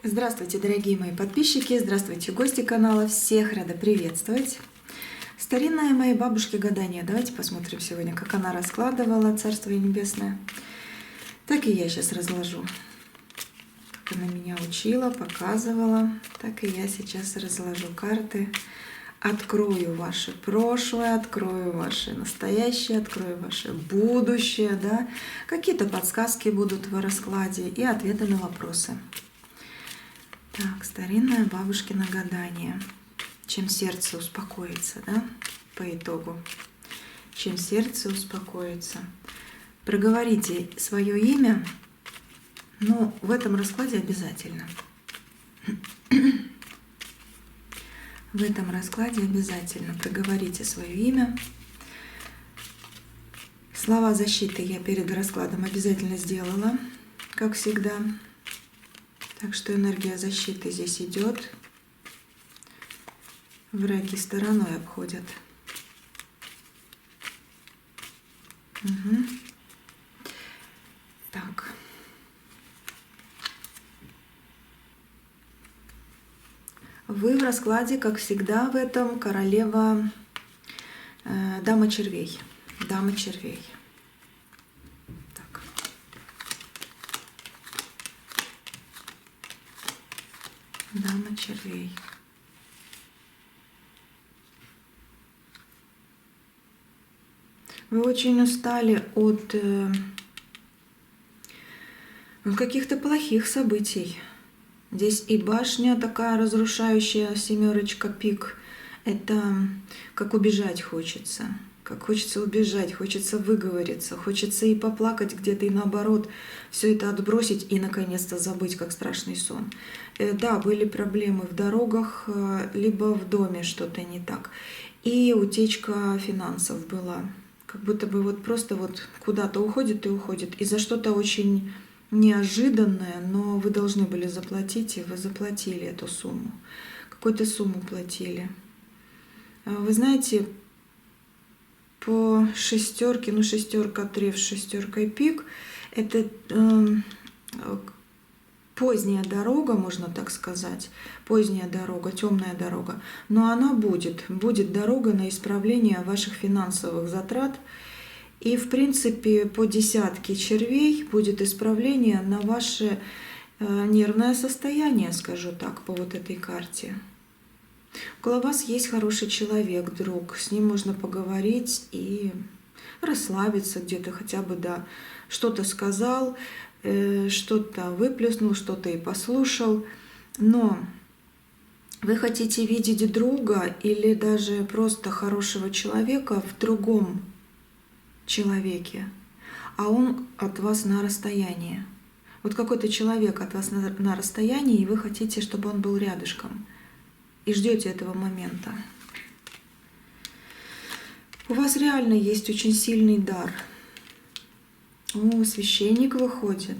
Здравствуйте, дорогие мои подписчики, здравствуйте, гости канала, всех рада приветствовать. Старинное моей бабушки гадание. Давайте посмотрим сегодня, как она раскладывала, Царство ей Небесное. Так и я сейчас разложу. Как она меня учила, показывала, так и я сейчас разложу карты. Открою ваше прошлое, открою ваше настоящее, открою ваше будущее, да. Какие-то подсказки будут в раскладе и ответы на вопросы. Так, старинное бабушкино гадание. Чем сердце успокоится, да, по итогу. Чем сердце успокоится. Проговорите свое имя, но в этом раскладе обязательно. В этом раскладе обязательно проговорите свое имя. Слова защиты я перед раскладом обязательно сделала, как всегда. Так что энергия защиты здесь идет. Враги стороной обходят. Угу. Так. Вы в раскладе, как всегда, в этом королева, дама червей. Дама червей. Дама червей. Вы очень устали от каких-то плохих событий. Здесь и башня такая разрушающая, семерочка пик. Это как убежать хочется. Как хочется убежать, хочется выговориться, хочется и поплакать где-то, и наоборот, все это отбросить и наконец-то забыть, как страшный сон. Да, были проблемы в дорогах, либо в доме что-то не так. И утечка финансов была. Как будто бы вот просто вот куда-то уходит и уходит. И за что-то очень неожиданное, но вы должны были заплатить, и вы заплатили эту сумму. Какую-то сумму платили. Вы знаете, по шестерке, ну шестерка треф, шестеркой пик, это поздняя дорога, можно так сказать, поздняя дорога, темная дорога, но она будет дорога на исправление ваших финансовых затрат, и в принципе по десятке червей будет исправление на ваше нервное состояние, скажу так, по вот этой карте. Около вас есть хороший человек, друг, с ним можно поговорить и расслабиться где-то хотя бы, да, что-то сказал, что-то выплеснул, что-то и послушал, но вы хотите видеть друга или даже просто хорошего человека в другом человеке, а он от вас на расстоянии. Вот какой-то человек от вас на расстоянии, и вы хотите, чтобы он был рядышком. И ждете этого момента. У вас реально есть очень сильный дар. О, священник выходит.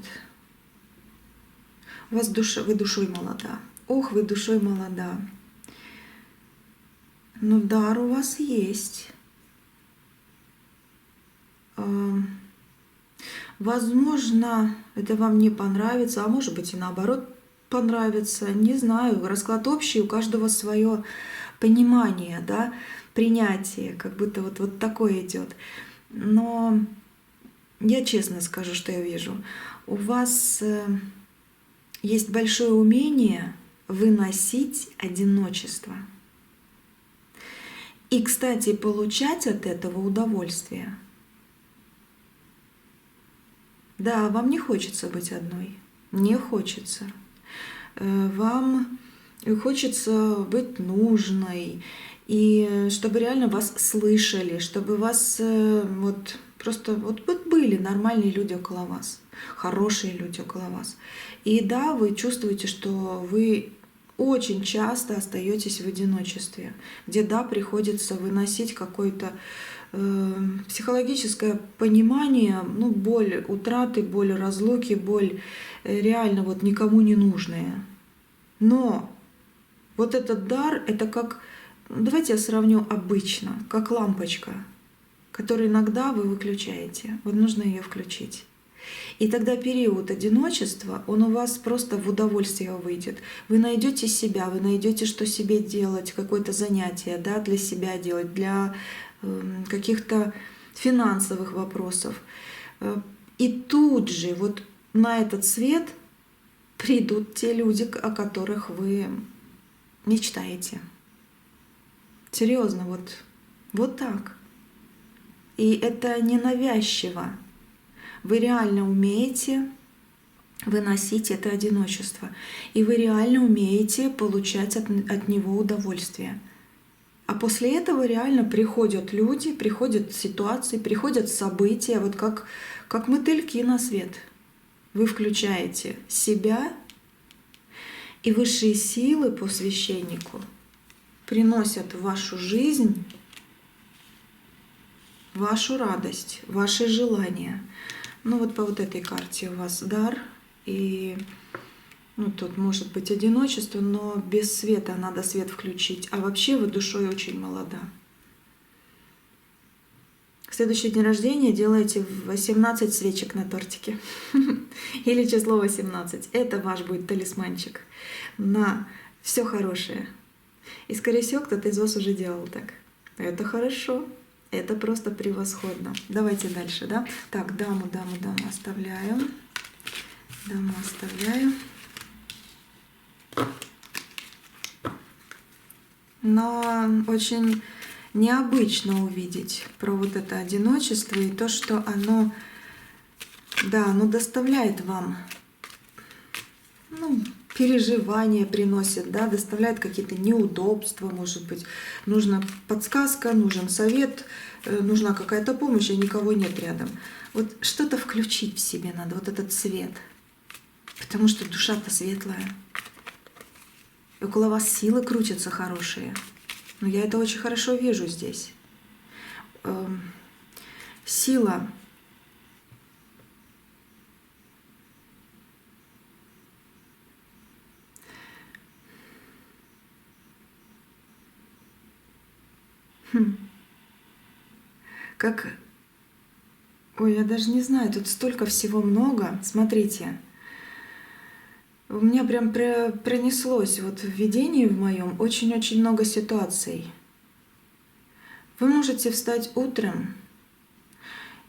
У вас вы душой молода. Ох, вы душой молода. Но дар у вас есть. Возможно, это вам не понравится, а может быть и наоборот понравится, не знаю, расклад общий, у каждого свое понимание, да, принятие, как будто вот такое идет. Но я честно скажу, что я вижу. У вас есть большое умение выносить одиночество. И, кстати, получать от этого удовольствие. Да, вам не хочется быть одной, не хочется. Вам хочется быть нужной, и чтобы реально вас слышали, чтобы вас вот просто вот были нормальные люди около вас, хорошие люди около вас. И да, вы чувствуете, что вы очень часто остаетесь в одиночестве, где да, приходится выносить какое-то психологическое понимание, ну, боль утраты, боль разлуки, боль реально вот никому не нужная. Но вот этот дар, это как, давайте я сравню обычно, как лампочка, которую иногда вы выключаете. Вот нужно ее включить. И тогда период одиночества, он у вас просто в удовольствие выйдет. Вы найдете себя, вы найдете, что себе делать, какое-то занятие, да, для себя делать, для каких-то финансовых вопросов. И тут же вот на этот свет придут те люди, о которых вы мечтаете. Серьезно, вот так. И это не навязчиво. Вы реально умеете выносить это одиночество. И вы реально умеете получать от него удовольствие. А после этого реально приходят люди, приходят ситуации, приходят события, вот как мотыльки на свет. Вы включаете себя, и высшие силы по священнику приносят в вашу жизнь вашу радость, ваши желания. Ну вот по вот этой карте у вас дар, и тут может быть одиночество, но без света надо свет включить. А вообще вы душой очень молода. В следующий день рождения делайте 18 свечек на тортике. Или число 18. Это ваш будет талисманчик на все хорошее. И, скорее всего, кто-то из вас уже делал так. Это хорошо. Это просто превосходно. Давайте дальше, да? Так, даму оставляю. Даму оставляю. Но очень необычно увидеть про вот это одиночество и то, что оно доставляет вам, переживания приносит, да, доставляет какие-то неудобства, может быть, нужна подсказка, нужен совет, нужна какая-то помощь, а никого нет рядом. Вот что-то включить в себе надо, вот этот свет, потому что душа-то светлая. И около вас силы крутятся хорошие. Но я это очень хорошо вижу здесь. Сила. Ой, я даже не знаю, тут столько всего много. Смотрите. У меня прям пронеслось вот в видении в моем очень-очень много ситуаций. Вы можете встать утром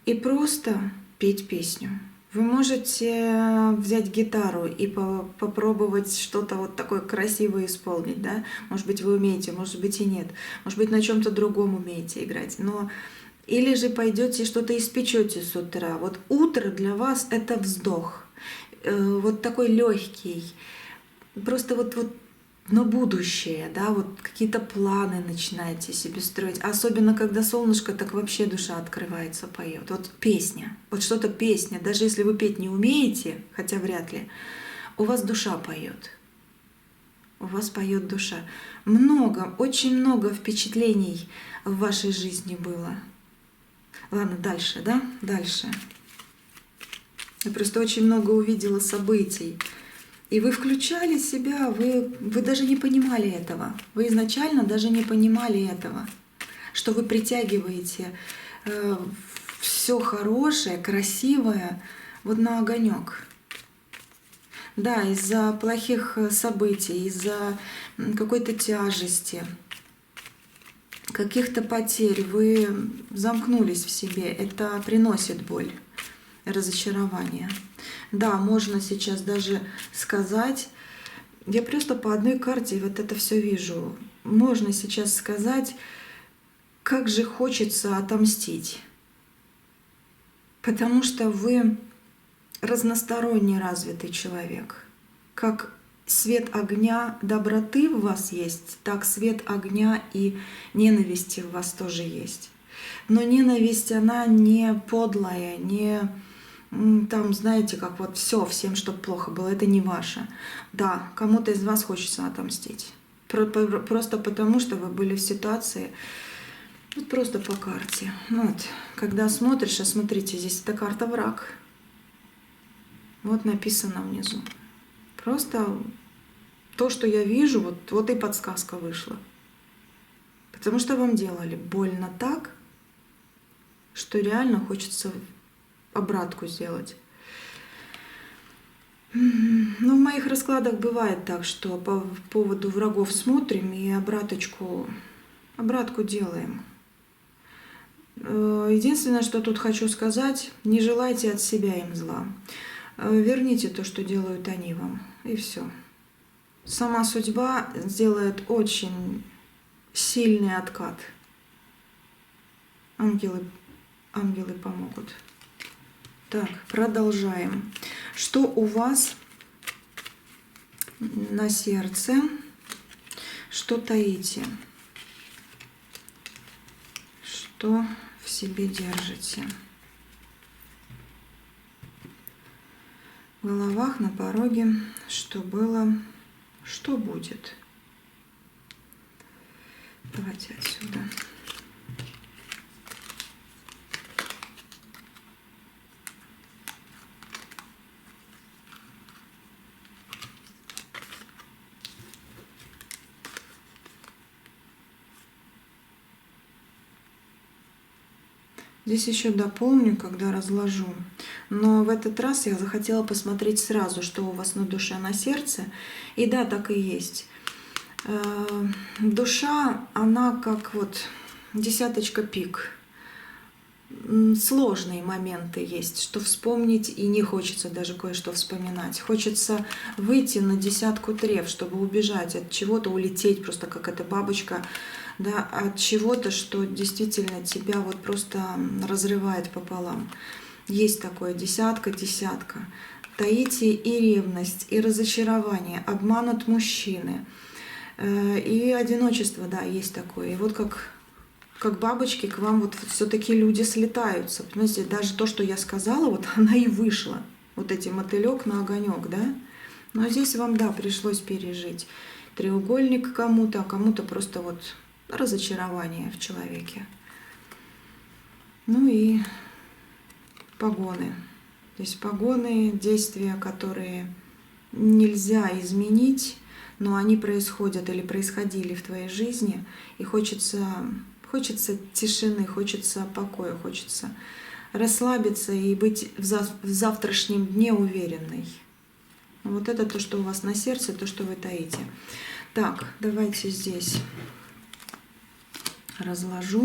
и просто петь песню. Вы можете взять гитару и попробовать что-то вот такое красивое исполнить, да? Может быть, вы умеете, может быть и нет. Может быть, на чем-то другом умеете играть. Но или же пойдете и что-то испечете с утра. Вот утро для вас это вздох. Вот такой легкий, просто вот на будущее, да, вот какие-то планы начинаете себе строить. Особенно, когда солнышко, так вообще душа открывается, поет. Вот песня, вот что-то песня, даже если вы петь не умеете, хотя вряд ли, у вас душа поет. У вас поет душа. Очень много впечатлений в вашей жизни было. Ладно, дальше, да, дальше. Я просто очень много увидела событий. И вы включали себя, вы даже не понимали этого. Вы изначально даже не понимали этого, что вы притягиваете все хорошее, красивое вот на огонек. Да, из-за плохих событий, из-за какой-то тяжести, каких-то потерь вы замкнулись в себе. Это приносит боль. Разочарование. Да, можно сейчас даже сказать, я просто по одной карте вот это все вижу. Можно сейчас сказать, как же хочется отомстить. Потому что вы разносторонне развитый человек. Как свет огня доброты в вас есть, так свет огня и ненависти в вас тоже есть. Но ненависть, она не подлая, не там, знаете, как вот всем, что плохо было, это не ваше. Да, кому-то из вас хочется отомстить. Просто потому, что вы были в ситуации, вот просто по карте. Вот, когда смотришь, а смотрите, здесь эта карта враг. Вот написано внизу. Просто то, что я вижу, вот и подсказка вышла. Потому что вам делали больно так, что реально хочется обратку сделать. Ну, в моих раскладах бывает так, что по поводу врагов смотрим и обратку делаем. Единственное, что тут хочу сказать, не желайте от себя им зла. Верните то, что делают они вам, и все. Сама судьба сделает очень сильный откат. Ангелы помогут. Так, продолжаем. Что у вас на сердце? Что таите? Что в себе держите? В головах, на пороге, что было, что будет? Давайте отсюда. Здесь еще дополню, когда разложу. Но в этот раз я захотела посмотреть сразу, что у вас на душе, на сердце. И да, так и есть. Душа, она как вот десяточка пик. Сложные моменты есть, что вспомнить, и не хочется даже кое-что вспоминать. Хочется выйти на десятку треф, чтобы убежать от чего-то, улететь, просто как эта бабочка, да, от чего-то, что действительно тебя вот просто разрывает пополам. Есть такое десятка. Таите и ревность, и разочарование, обман от мужчины, и одиночество, да, есть такое. И вот как бабочки к вам вот все-таки люди слетаются. Понимаете, даже то, что я сказала, вот она и вышла. Вот эти мотылек на огонек, да. Но здесь вам, да, пришлось пережить треугольник кому-то, а кому-то просто вот разочарование в человеке. Ну и погоны. Здесь погоны, действия, которые нельзя изменить, но они происходят или происходили в твоей жизни, и хочется тишины, хочется покоя, хочется расслабиться и быть в завтрашнем дне уверенной. Вот это то, что у вас на сердце, то, что вы таите. Так, давайте здесь разложу.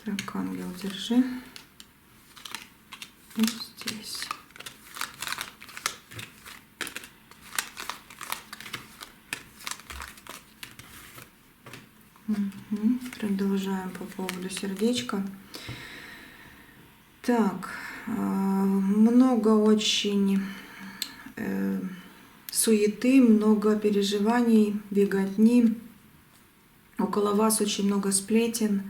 Так, ангел, держи. И здесь. Продолжаем по поводу сердечка. Так, много очень суеты, много переживаний, беготни. Около вас очень много сплетен.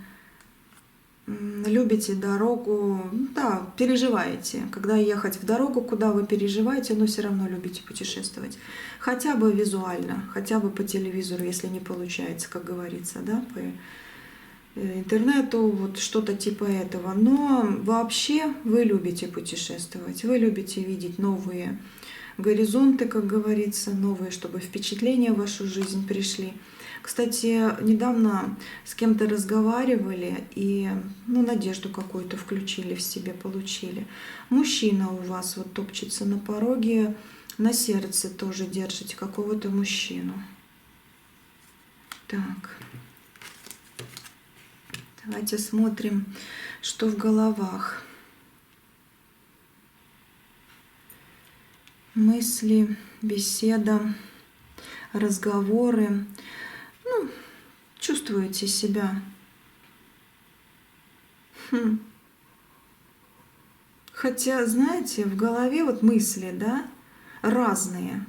Любите дорогу, да, переживаете. Когда ехать в дорогу, куда вы переживаете, но все равно любите путешествовать. Хотя бы визуально, хотя бы по телевизору, если не получается, как говорится, да, по интернету, вот что-то типа этого. Но вообще вы любите путешествовать, вы любите видеть новые горизонты, как говорится, новые, чтобы впечатления в вашу жизнь пришли. Кстати, недавно с кем-то разговаривали и надежду какую-то включили в себе, получили. Мужчина у вас вот топчется на пороге, на сердце тоже держите какого-то мужчину. Так, давайте смотрим, что в головах. Мысли, беседа, разговоры. Чувствуете себя. Хотя, знаете, в голове вот мысли, да, разные.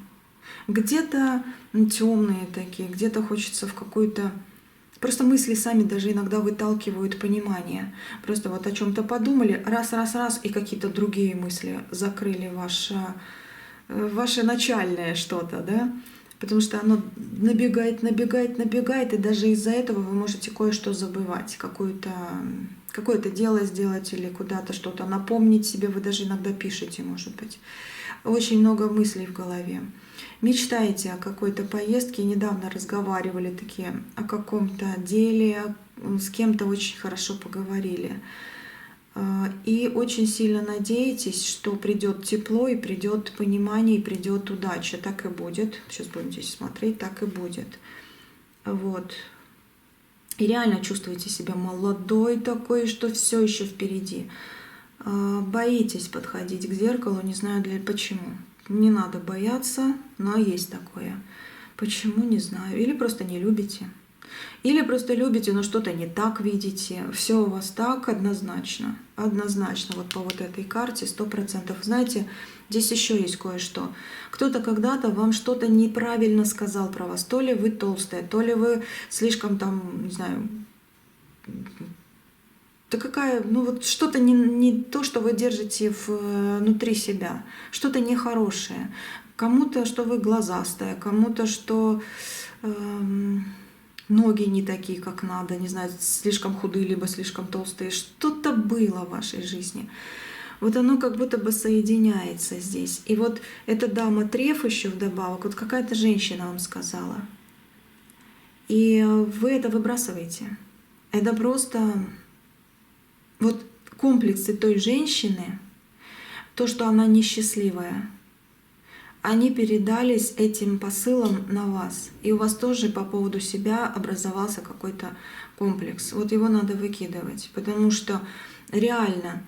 Где-то темные такие, где-то хочется в какую-то... Просто мысли сами даже иногда выталкивают понимание. Просто вот о чем-то подумали, раз, и какие-то другие мысли закрыли ваше начальное что-то, да. Потому что оно набегает, и даже из-за этого вы можете кое-что забывать, какое-то дело сделать или куда-то что-то напомнить себе, вы даже иногда пишете, может быть. Очень много мыслей в голове. Мечтаете о какой-то поездке, недавно разговаривали такие о каком-то деле, с кем-то очень хорошо поговорили. И очень сильно надеетесь, что придет тепло, и придет понимание, и придет удача. Так и будет. Сейчас будем здесь смотреть, так и будет. Вот. И реально чувствуете себя молодой такой, что все еще впереди. Боитесь подходить к зеркалу, не знаю почему. Не надо бояться, но есть такое. Почему, не знаю. Или просто не любите. Или просто любите, но что-то не так видите. Все у вас так однозначно. Однозначно. Вот по вот этой карте 100%. Знаете, здесь еще есть кое-что. Кто-то когда-то вам что-то неправильно сказал про вас. То ли вы толстая, то ли вы слишком там, не знаю, да какая, ну вот что-то не то, что вы держите внутри себя, что-то нехорошее. Кому-то, что вы глазастая, кому-то, что ноги не такие, как надо, не знаю, слишком худые, либо слишком толстые. Что-то было в вашей жизни. Вот оно как будто бы соединяется здесь. И вот эта дама Треф еще вдобавок, вот какая-то женщина вам сказала. И вы это выбрасываете. Это просто вот комплексы той женщины, то, что она несчастливая, они передались этим посылом на вас. И у вас тоже по поводу себя образовался какой-то комплекс. Вот его надо выкидывать, потому что реально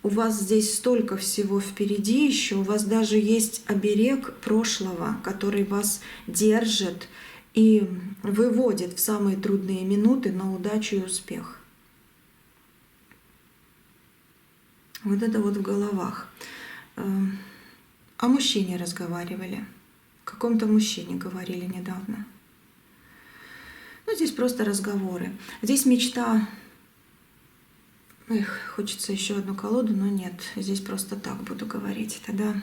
у вас здесь столько всего впереди еще, у вас даже есть оберег прошлого, который вас держит и выводит в самые трудные минуты на удачу и успех. Вот это вот в головах. О мужчине разговаривали. О каком-то мужчине говорили недавно. Ну, здесь просто разговоры. Здесь мечта. Эх, хочется еще одну колоду, но нет. Здесь просто так буду говорить. Тогда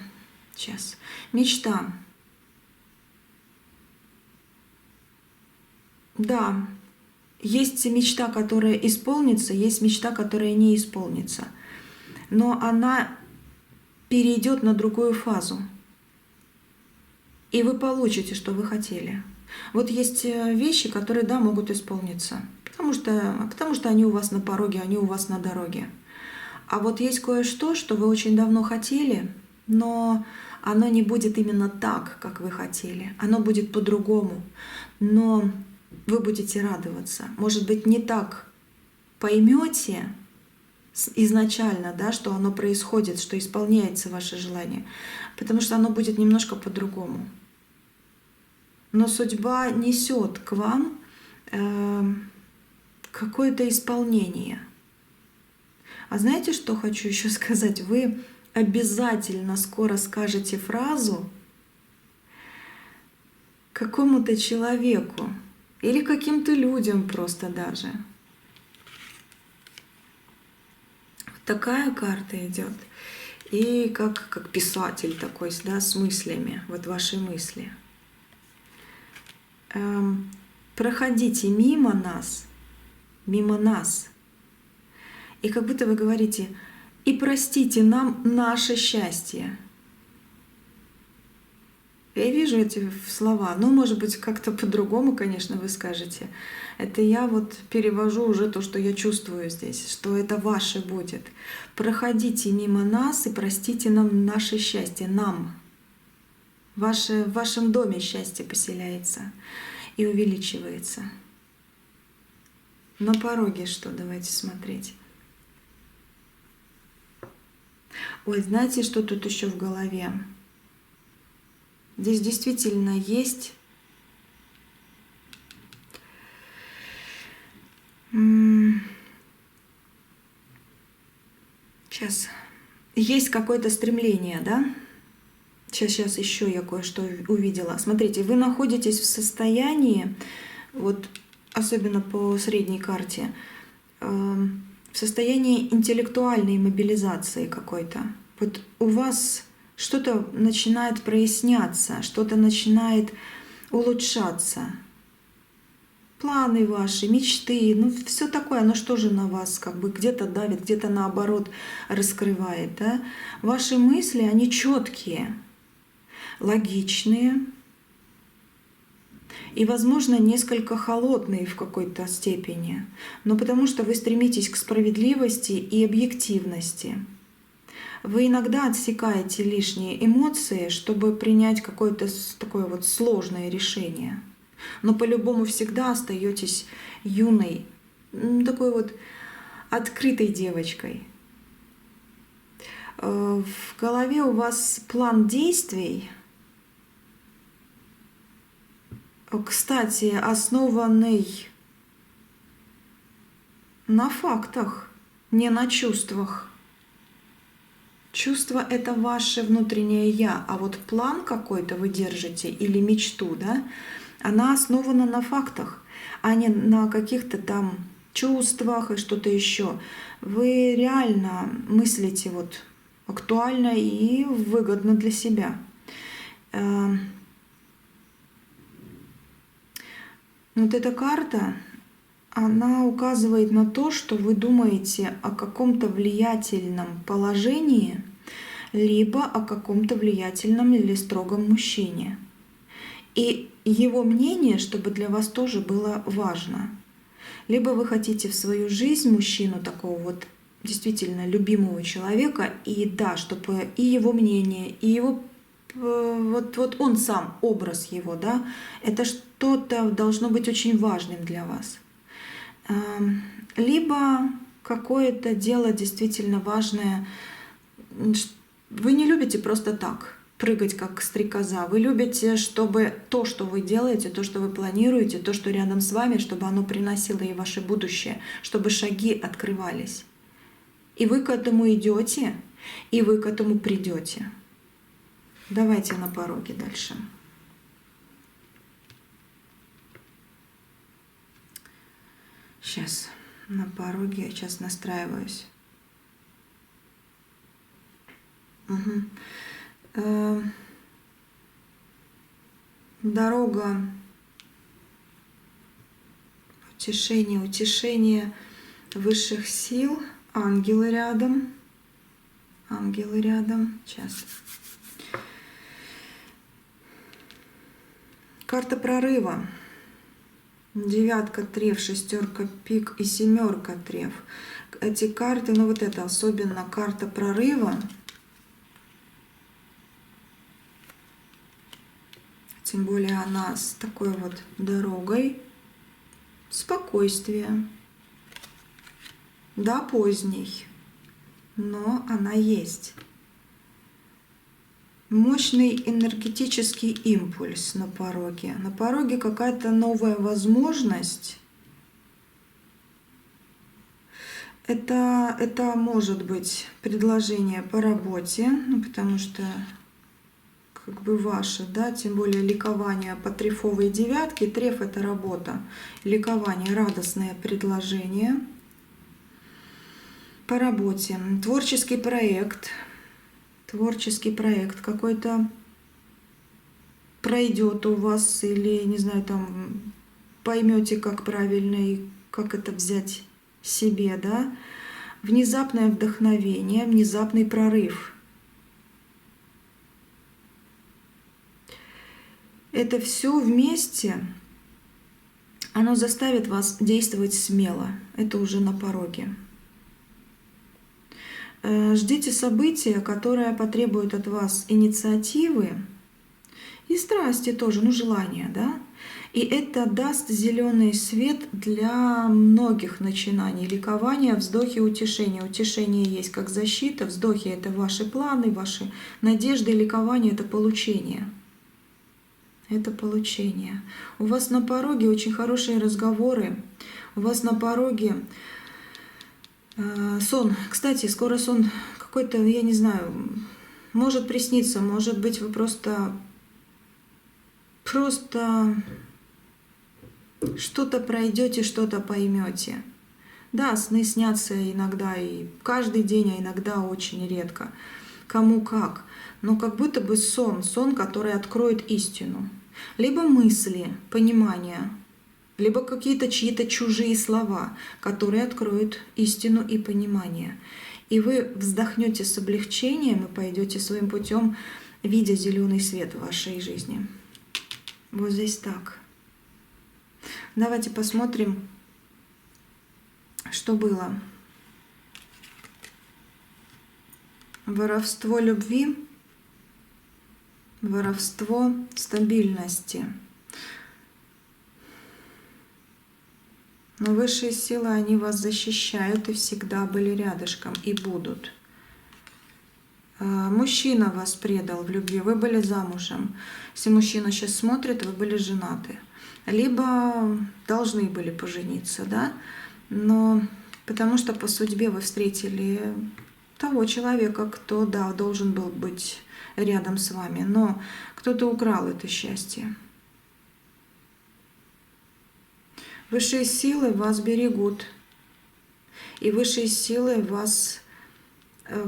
сейчас. Мечта. Да, есть мечта, которая исполнится, есть мечта, которая не исполнится. Но она перейдет на другую фазу. И вы получите, что вы хотели. Вот есть вещи, которые, да, могут исполниться. Потому что они у вас на пороге, они у вас на дороге. А вот есть кое-что, что вы очень давно хотели, но оно не будет именно так, как вы хотели. Оно будет по-другому. Но вы будете радоваться. Может быть, не так поймете изначально, да, что оно происходит, что исполняется ваше желание, потому что оно будет немножко по-другому. Но судьба несет к вам какое-то исполнение. А знаете, что хочу еще сказать? Вы обязательно скоро скажете фразу какому-то человеку или каким-то людям просто даже. Такая карта идет. И как писатель такой, да, с мыслями, вот ваши мысли. Проходите мимо нас, и как будто вы говорите, и простите нам наше счастье. Я вижу эти слова, но, может быть, как-то по-другому, конечно, вы скажете. Это я вот перевожу уже то, что я чувствую здесь, что это ваше будет. Проходите мимо нас и простите нам наше счастье, нам. В вашем доме счастье поселяется и увеличивается. На пороге что? Давайте смотреть. Ой, знаете, что тут еще в голове? Здесь действительно есть сейчас есть какое-то стремление, да? Сейчас еще я кое-что увидела. Смотрите, вы находитесь в состоянии, вот особенно по средней карте, в состоянии интеллектуальной мобилизации какой-то. Вот у вас что-то начинает проясняться, что-то начинает улучшаться. планы ваши, мечты, ну все такое, оно что же на вас как бы где-то давит, где-то наоборот раскрывает, да? Ваши мысли, они четкие, логичные и, возможно, несколько холодные в какой-то степени, но потому что вы стремитесь к справедливости и объективности. Вы иногда отсекаете лишние эмоции, чтобы принять какое-то такое вот сложное решение. Но по-любому всегда остаетесь юной, такой вот открытой девочкой. В голове у вас план действий, кстати, основанный на фактах, не на чувствах. Чувство — это ваше внутреннее «я», а вот план какой-то вы держите или мечту, да, она основана на фактах, а не на каких-то там чувствах и что-то еще. Вы реально мыслите вот актуально и выгодно для себя. Вот эта карта, она указывает на то, что вы думаете о каком-то влиятельном положении, либо о каком-то влиятельном или строгом мужчине. И его мнение, чтобы для вас тоже было важно. Либо вы хотите в свою жизнь мужчину такого вот действительно любимого человека, и да, чтобы и его мнение, и его вот он сам, образ его, да, это что-то должно быть очень важным для вас. Либо какое-то дело действительно важное. Вы не любите просто так прыгать, как стрекоза. Вы любите, чтобы то, что вы делаете, то, что вы планируете, то, что рядом с вами, чтобы оно приносило и ваше будущее, чтобы шаги открывались. И вы к этому идете, и вы к этому придете. Давайте на пороге дальше. Сейчас на пороге, я сейчас настраиваюсь. Угу. Дорога утешение высших сил, ангелы рядом. Ангелы рядом. Сейчас. Карта прорыва. Девятка треф, шестерка пик и семерка треф. Эти карты, ну вот это особенно карта прорыва. Тем более она с такой вот дорогой. Спокойствие. Да, поздний, но она есть. Мощный энергетический импульс на пороге. На пороге какая-то новая возможность. Это может быть предложение по работе, ну, потому что как бы ваше, да, тем более ликование по трефовой девятке. Треф — это работа. Ликование — радостное предложение по работе. Творческий проект какой-то пройдет у вас, или, не знаю, там поймете, как правильно и как это взять себе, да. Внезапное вдохновение, внезапный прорыв. Это все вместе, оно заставит вас действовать смело. Это уже на пороге. Ждите события, которое потребует от вас инициативы и страсти тоже, ну желания, да. И это даст зеленый свет для многих начинаний. Ликование, вздохи, утешение. Утешение есть как защита, вздохи — это ваши планы, ваши надежды, ликование — это получение. Это получение. У вас на пороге очень хорошие разговоры. У вас на пороге сон. Кстати, скоро сон какой-то, я не знаю, может присниться, может быть, вы просто что-то пройдете, что-то поймете. Да, сны снятся иногда и каждый день, а иногда очень редко. Кому как. Но как будто бы сон, который откроет истину. Либо мысли, понимание. либо какие-то чьи-то чужие слова, которые откроют истину и понимание. И вы вздохнете с облегчением и пойдете своим путем, видя зеленый свет в вашей жизни. Вот здесь так. Давайте посмотрим, что было. Воровство любви, воровство стабильности. Но высшие силы, они вас защищают и всегда были рядышком и будут. Мужчина вас предал в любви, вы были замужем. Если мужчина сейчас смотрит, вы были женаты. Либо должны были пожениться, да? Но потому что по судьбе вы встретили того человека, кто, да, должен был быть рядом с вами. Но кто-то украл это счастье. Высшие силы вас берегут. И высшие силы вас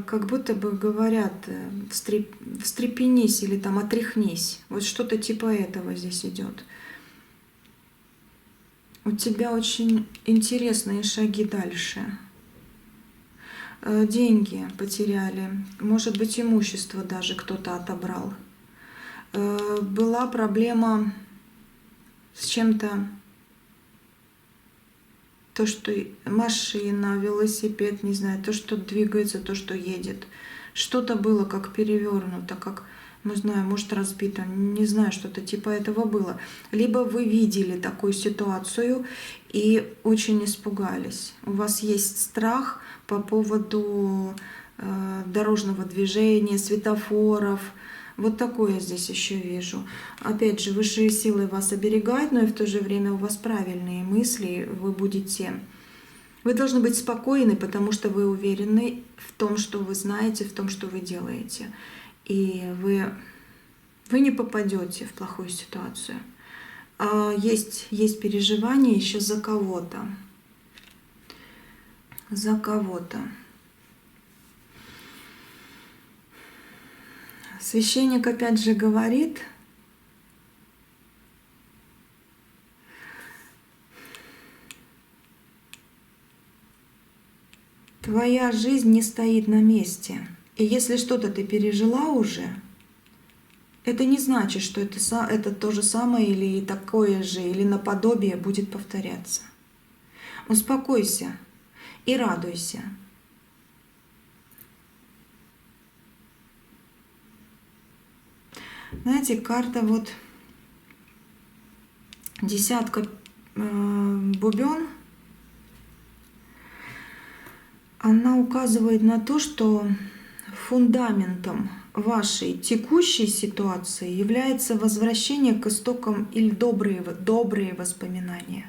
как будто бы говорят, встрепенись или там отряхнись. Вот что-то типа этого здесь идет. У тебя очень интересные шаги дальше. Деньги потеряли, может быть, имущество даже кто-то отобрал. Была проблема с чем-то, то, что машина, велосипед, не знаю, то, что двигается, то, что едет. Что-то было как перевернуто, как, не знаю, может, разбито, не знаю, что-то типа этого было. Либо вы видели такую ситуацию и очень испугались. У вас есть страх по поводу дорожного движения, светофоров. Вот такое я здесь еще вижу. Опять же, высшие силы вас оберегают, но и в то же время у вас правильные мысли. Вы должны быть спокойны, потому что вы уверены в том, что вы знаете, в том, что вы делаете. И вы не попадете в плохую ситуацию. Есть переживания еще за кого-то. За кого-то. Священник опять же говорит, твоя жизнь не стоит на месте. И если что-то ты пережила уже, это не значит, что это то же самое или такое же, или наподобие будет повторяться. Успокойся и радуйся. Знаете, карта вот десятка бубен, она указывает на то, что фундаментом вашей текущей ситуации является возвращение к истокам или добрые воспоминания.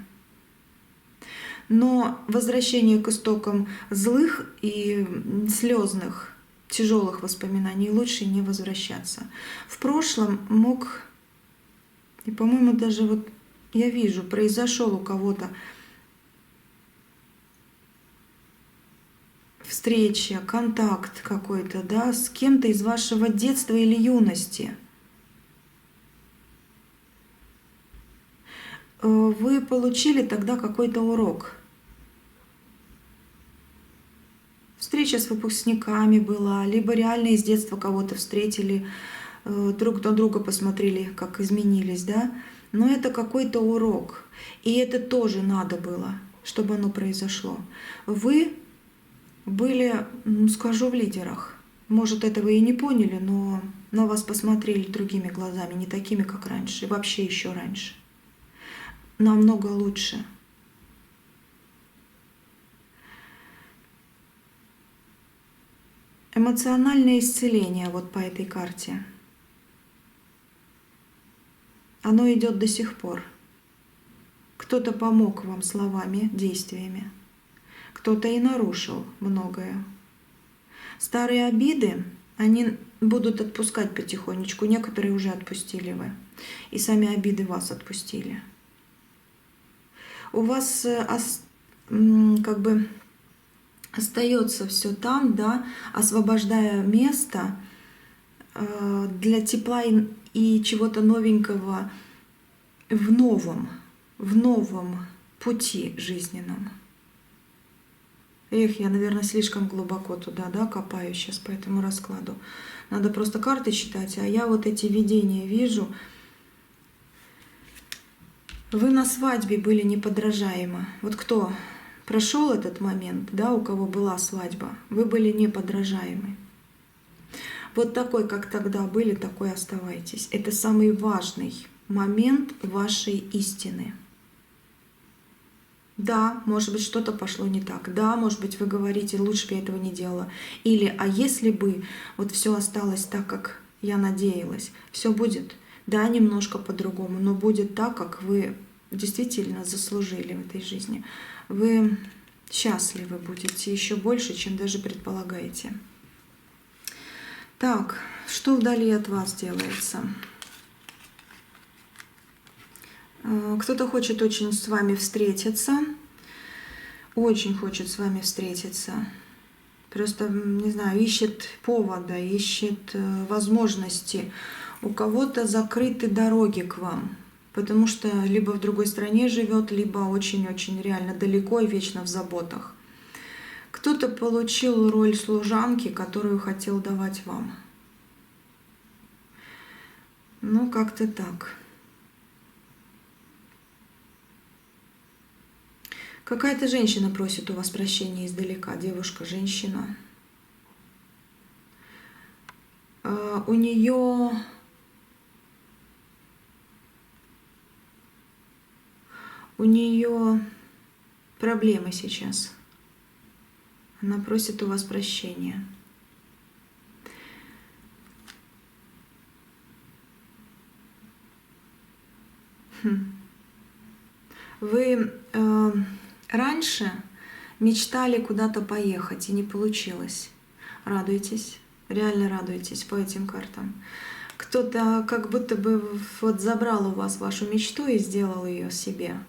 Но возвращение к истокам злых и слезных, тяжелых воспоминаний лучше не возвращаться. В прошлом мог, и, по-моему, даже вот я вижу, произошел у кого-то встреча, контакт какой-то, да, с кем-то из вашего детства или юности. Вы получили тогда какой-то урок. Встреча с выпускниками была, либо реально из детства кого-то встретили, друг на друга посмотрели, как изменились, да. Но это какой-то урок. И это тоже надо было, чтобы оно произошло. Вы были, скажу, в лидерах. Может, этого и не поняли, но на вас посмотрели другими глазами, не такими, как раньше, и вообще еще раньше. Намного лучше. Эмоциональное исцеление вот по этой карте. Оно идет до сих пор. Кто-то помог вам словами, действиями. Кто-то и нарушил многое. Старые обиды, они будут отпускать потихонечку. Некоторые уже отпустили вы. И сами обиды вас отпустили. У вас как бы остается все там, да, освобождая место для тепла и чего-то новенького в новом. в новом пути жизненном. Эх, я, наверное, слишком глубоко туда, да, копаю сейчас по этому раскладу. Надо просто карты читать, а я вот эти видения вижу. Вы на свадьбе были неподражаемы. Вот кто прошел этот момент, да, у кого была свадьба, вы были неподражаемы. Вот такой, как тогда были, такой оставайтесь. Это самый важный момент вашей истины. Да, может быть, что-то пошло не так. Да, может быть, вы говорите, лучше бы я этого не делала. Или, а если бы вот все осталось так, как я надеялась, все будет, да, немножко по-другому, но будет так, как вы действительно заслужили в этой жизни. Вы счастливы будете еще больше, чем даже предполагаете. Так, что вдали от вас делается? Кто-то хочет очень с вами встретиться, очень хочет с вами встретиться. Просто, не знаю, ищет повода, ищет возможности. У кого-то закрыты дороги к вам, потому что либо в другой стране живет, либо очень-очень реально далеко и вечно в заботах. Кто-то получил роль служанки, которую хотел давать вам. Ну, как-то так. Какая-то женщина просит у вас прощения издалека, девушка, женщина. У нее проблемы сейчас. Она просит у вас прощения. Вы раньше мечтали куда-то поехать, и не получилось. Радуйтесь, реально радуйтесь по этим картам. Кто-то как будто бы вот забрал у вас вашу мечту и сделал ее себе.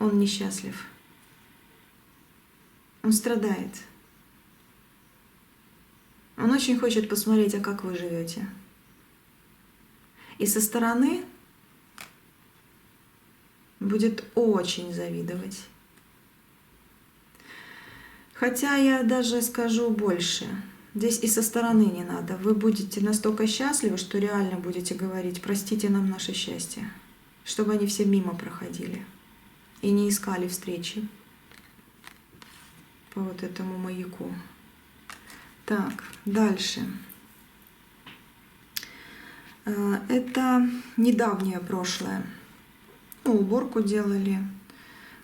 Он несчастлив. Он страдает. Он очень хочет посмотреть, а как вы живете. И со стороны будет очень завидовать. Хотя я даже скажу больше. Здесь и со стороны не надо. Вы будете настолько счастливы, что реально будете говорить: простите нам наше счастье. Чтобы они все мимо проходили. И не искали встречи по вот этому маяку. Так, дальше. Это недавнее прошлое. Ну, уборку делали.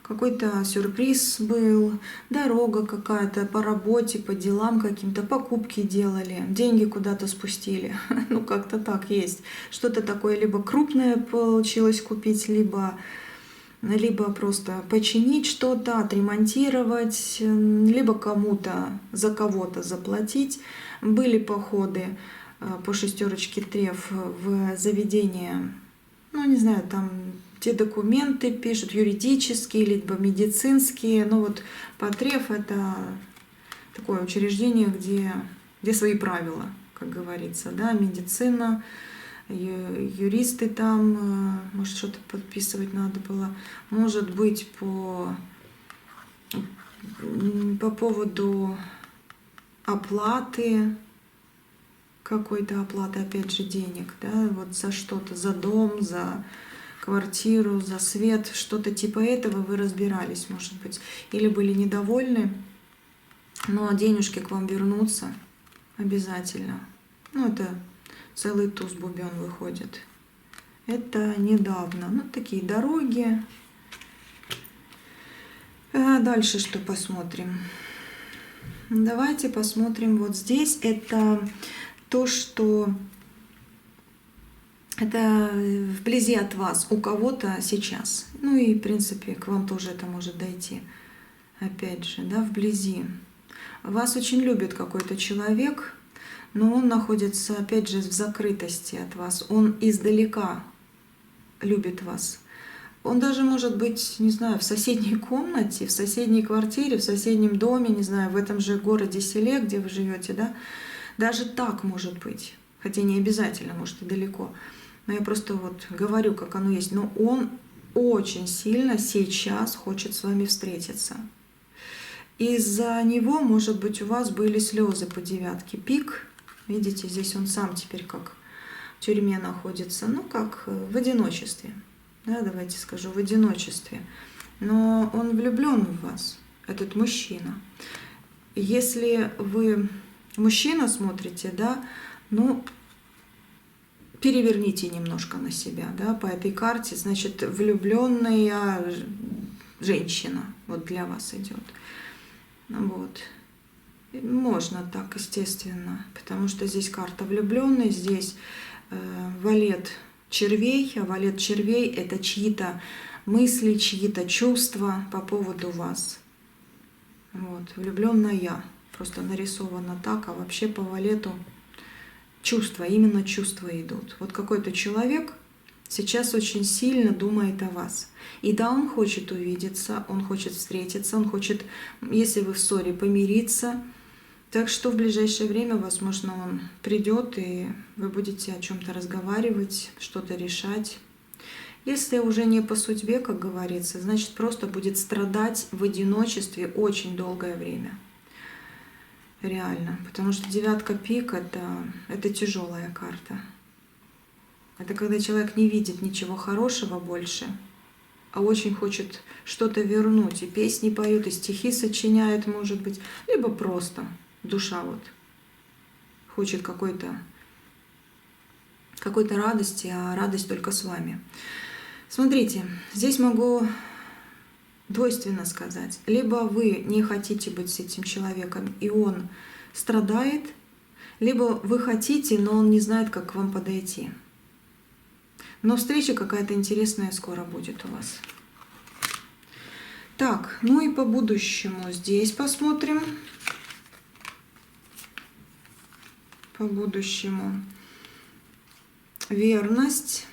Какой-то сюрприз был, дорога какая-то по работе, по делам каким-то, покупки делали, деньги куда-то спустили. Ну, как-то так есть. Что-то такое либо крупное получилось купить, либо просто починить что-то, отремонтировать, либо кому-то, за кого-то заплатить. Были походы по шестерочке треф в заведение, ну, не знаю, там те документы пишут, юридические, либо медицинские. Ну вот Потреф — это такое учреждение, где свои правила, как говорится, да, медицина, юристы там, может, что-то подписывать надо было, может быть, по поводу оплаты, какой-то оплаты, опять же, денег, да, вот за что-то, за дом, за квартиру, за свет, что-то типа этого вы разбирались, может быть, или были недовольны, но денежки к вам вернутся обязательно. Ну, это целый туз бубен выходит. Это недавно. Ну, такие дороги. А дальше что посмотрим? Давайте посмотрим вот здесь. Это то, что это вблизи от вас, у кого-то сейчас. Ну и, в принципе, к вам тоже это может дойти. Опять же, да, вблизи. Вас очень любит какой-то человек, но он находится, опять же, в закрытости от вас. Он издалека любит вас. Он даже может быть, не знаю, в соседней комнате, в соседней квартире, в соседнем доме, не знаю, в этом же городе, селе, где вы живете, да. Даже так может быть. Хотя не обязательно, может, и далеко. Но я просто вот говорю, как оно есть. Но он очень сильно сейчас хочет с вами встретиться. Из-за него, может быть, у вас были слезы по девятке пик. Видите, здесь он сам теперь как в тюрьме находится, ну, как в одиночестве. Да, давайте скажу, в одиночестве. Но он влюблен в вас, этот мужчина. Если вы мужчина смотрите, да, ну, переверните немножко на себя, да, по этой карте, значит, влюбленная женщина вот для вас идет. Вот. Можно так, естественно, потому что здесь карта влюбленной, здесь валет червей, а валет червей — это чьи-то мысли, чьи-то чувства по поводу вас. Вот, влюбленная, просто нарисовано так, а вообще по валету чувства, именно чувства идут. Вот какой-то человек сейчас очень сильно думает о вас. И да, он хочет увидеться, он хочет встретиться, он хочет, если вы в ссоре, помириться. Так что в ближайшее время, возможно, он придет, и вы будете о чем-то разговаривать, что-то решать. Если уже не по судьбе, как говорится, значит, просто будет страдать в одиночестве очень долгое время. Реально. Потому что девятка пик — это тяжелая карта. Это когда человек не видит ничего хорошего больше, а очень хочет что-то вернуть. И песни поют, и стихи сочиняет, может быть, либо просто душа вот хочет какой-то радости, а радость только с вами. Смотрите, здесь могу двойственно сказать. Либо вы не хотите быть с этим человеком, и он страдает, либо вы хотите, но он не знает, как к вам подойти. Но встреча какая-то интересная скоро будет у вас. Так, ну и по будущему здесь посмотрим. По будущему. Верность.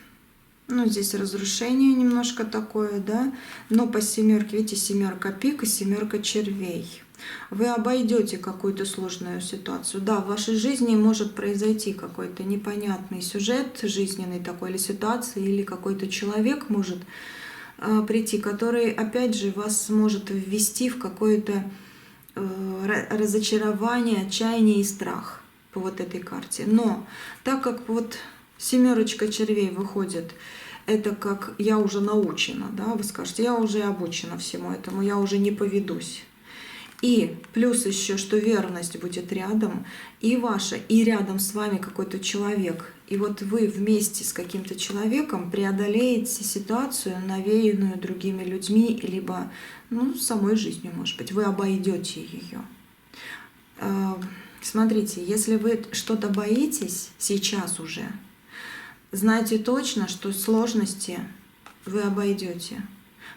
Ну, здесь разрушение немножко такое, да. Но по семерке, видите, семерка пик и семерка червей. Вы обойдете какую-то сложную ситуацию. Да, в вашей жизни может произойти какой-то непонятный сюжет жизненный такой, или ситуация, или какой-то человек может прийти, который, опять же, вас может ввести в какое-то разочарование, отчаяние и страх по вот этой карте. Но так как вот семерочка червей выходит, это как я уже научена, да, вы скажете, я уже обучена всему этому, я уже не поведусь. И плюс еще, что верность будет рядом, и ваша, и рядом с вами какой-то человек. И вот вы вместе с каким-то человеком преодолеете ситуацию, навеянную другими людьми, либо самой жизнью, может быть, вы обойдете ее. Смотрите, если вы что-то боитесь сейчас уже, знайте точно, что сложности вы обойдете.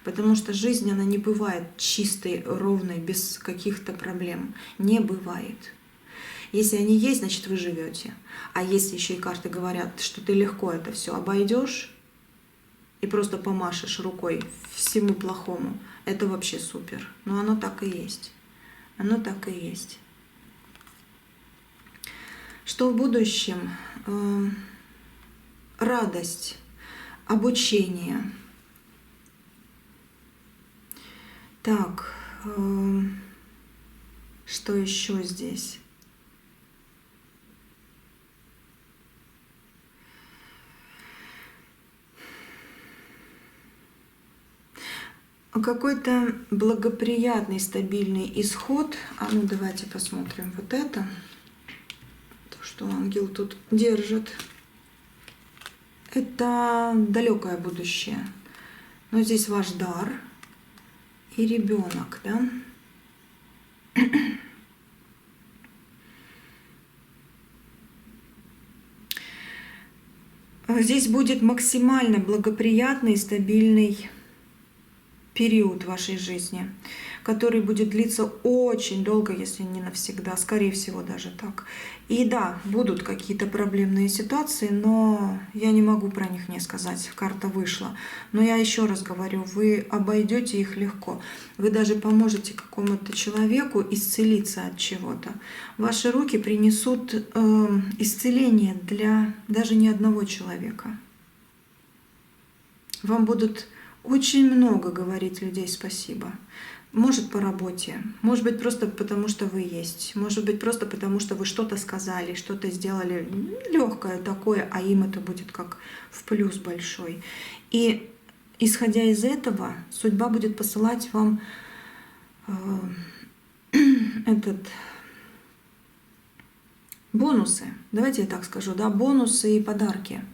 Потому что жизнь, она не бывает чистой, ровной, без каких-то проблем. Не бывает. Если они есть, значит, вы живете. А если еще и карты говорят, что ты легко это все обойдешь и просто помашешь рукой всему плохому, это вообще супер. Но оно так и есть. Оно так и есть. Что в будущем? Радость, обучение. Так, что еще здесь? Какой-то благоприятный, стабильный исход. А ну давайте посмотрим вот это. То, что ангел тут держит. Это далекое будущее. Но здесь ваш дар и ребенок, да? Здесь будет максимально благоприятный, стабильный период вашей жизни, который будет длиться очень долго, если не навсегда, скорее всего даже так. И да, будут какие-то проблемные ситуации, но я не могу про них не сказать, карта вышла. Но я еще раз говорю, вы обойдете их легко. Вы даже поможете какому-то человеку исцелиться от чего-то. Ваши руки принесут исцеление для даже не одного человека. Вам будут Очень много говорит людей спасибо. Может, по работе, может быть, просто потому, что вы есть, может быть, просто потому, что вы что-то сказали, что-то сделали легкое такое, а им это будет как в плюс большой. И исходя из этого, судьба будет посылать вам бонусы, давайте я так скажу, да, бонусы и подарки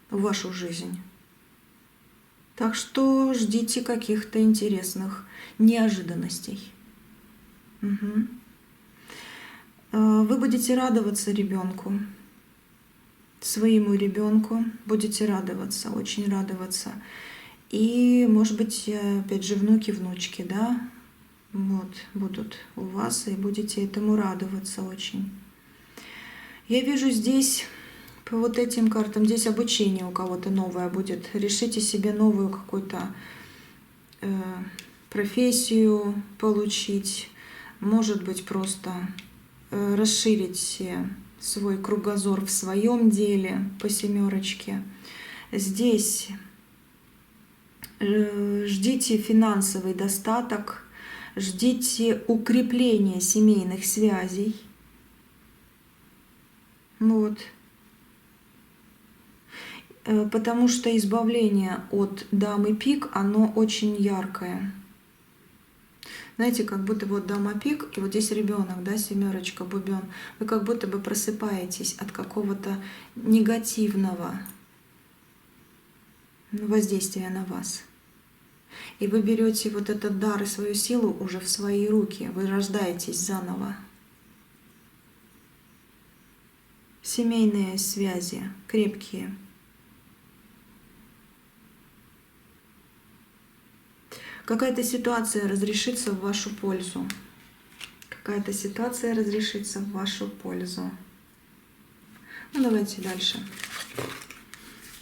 в вашу жизнь. Так что ждите каких-то интересных неожиданностей. Угу. Вы будете радоваться ребенку, своему ребенку, будете радоваться, очень радоваться. И, может быть, опять же, внуки, внучки, да, вот, будут у вас, и будете этому радоваться очень. Я вижу здесь, по вот этим картам, здесь обучение у кого-то новое будет. Решите себе новую какую-то профессию получить, может быть, просто расширить свой кругозор в своем деле по семерочке. Здесь ждите финансовый достаток, ждите укрепления семейных связей. Вот. Потому что избавление от дамы пик, оно очень яркое. Знаете, как будто вот дама пик, и вот здесь ребенок, да, семерочка, бубен. Вы как будто бы просыпаетесь от какого-то негативного воздействия на вас. И вы берете вот этот дар и свою силу уже в свои руки. Вы рождаетесь заново. Семейные связи крепкие. Какая-то ситуация разрешится в вашу пользу. Какая-то ситуация разрешится в вашу пользу. Ну, давайте дальше.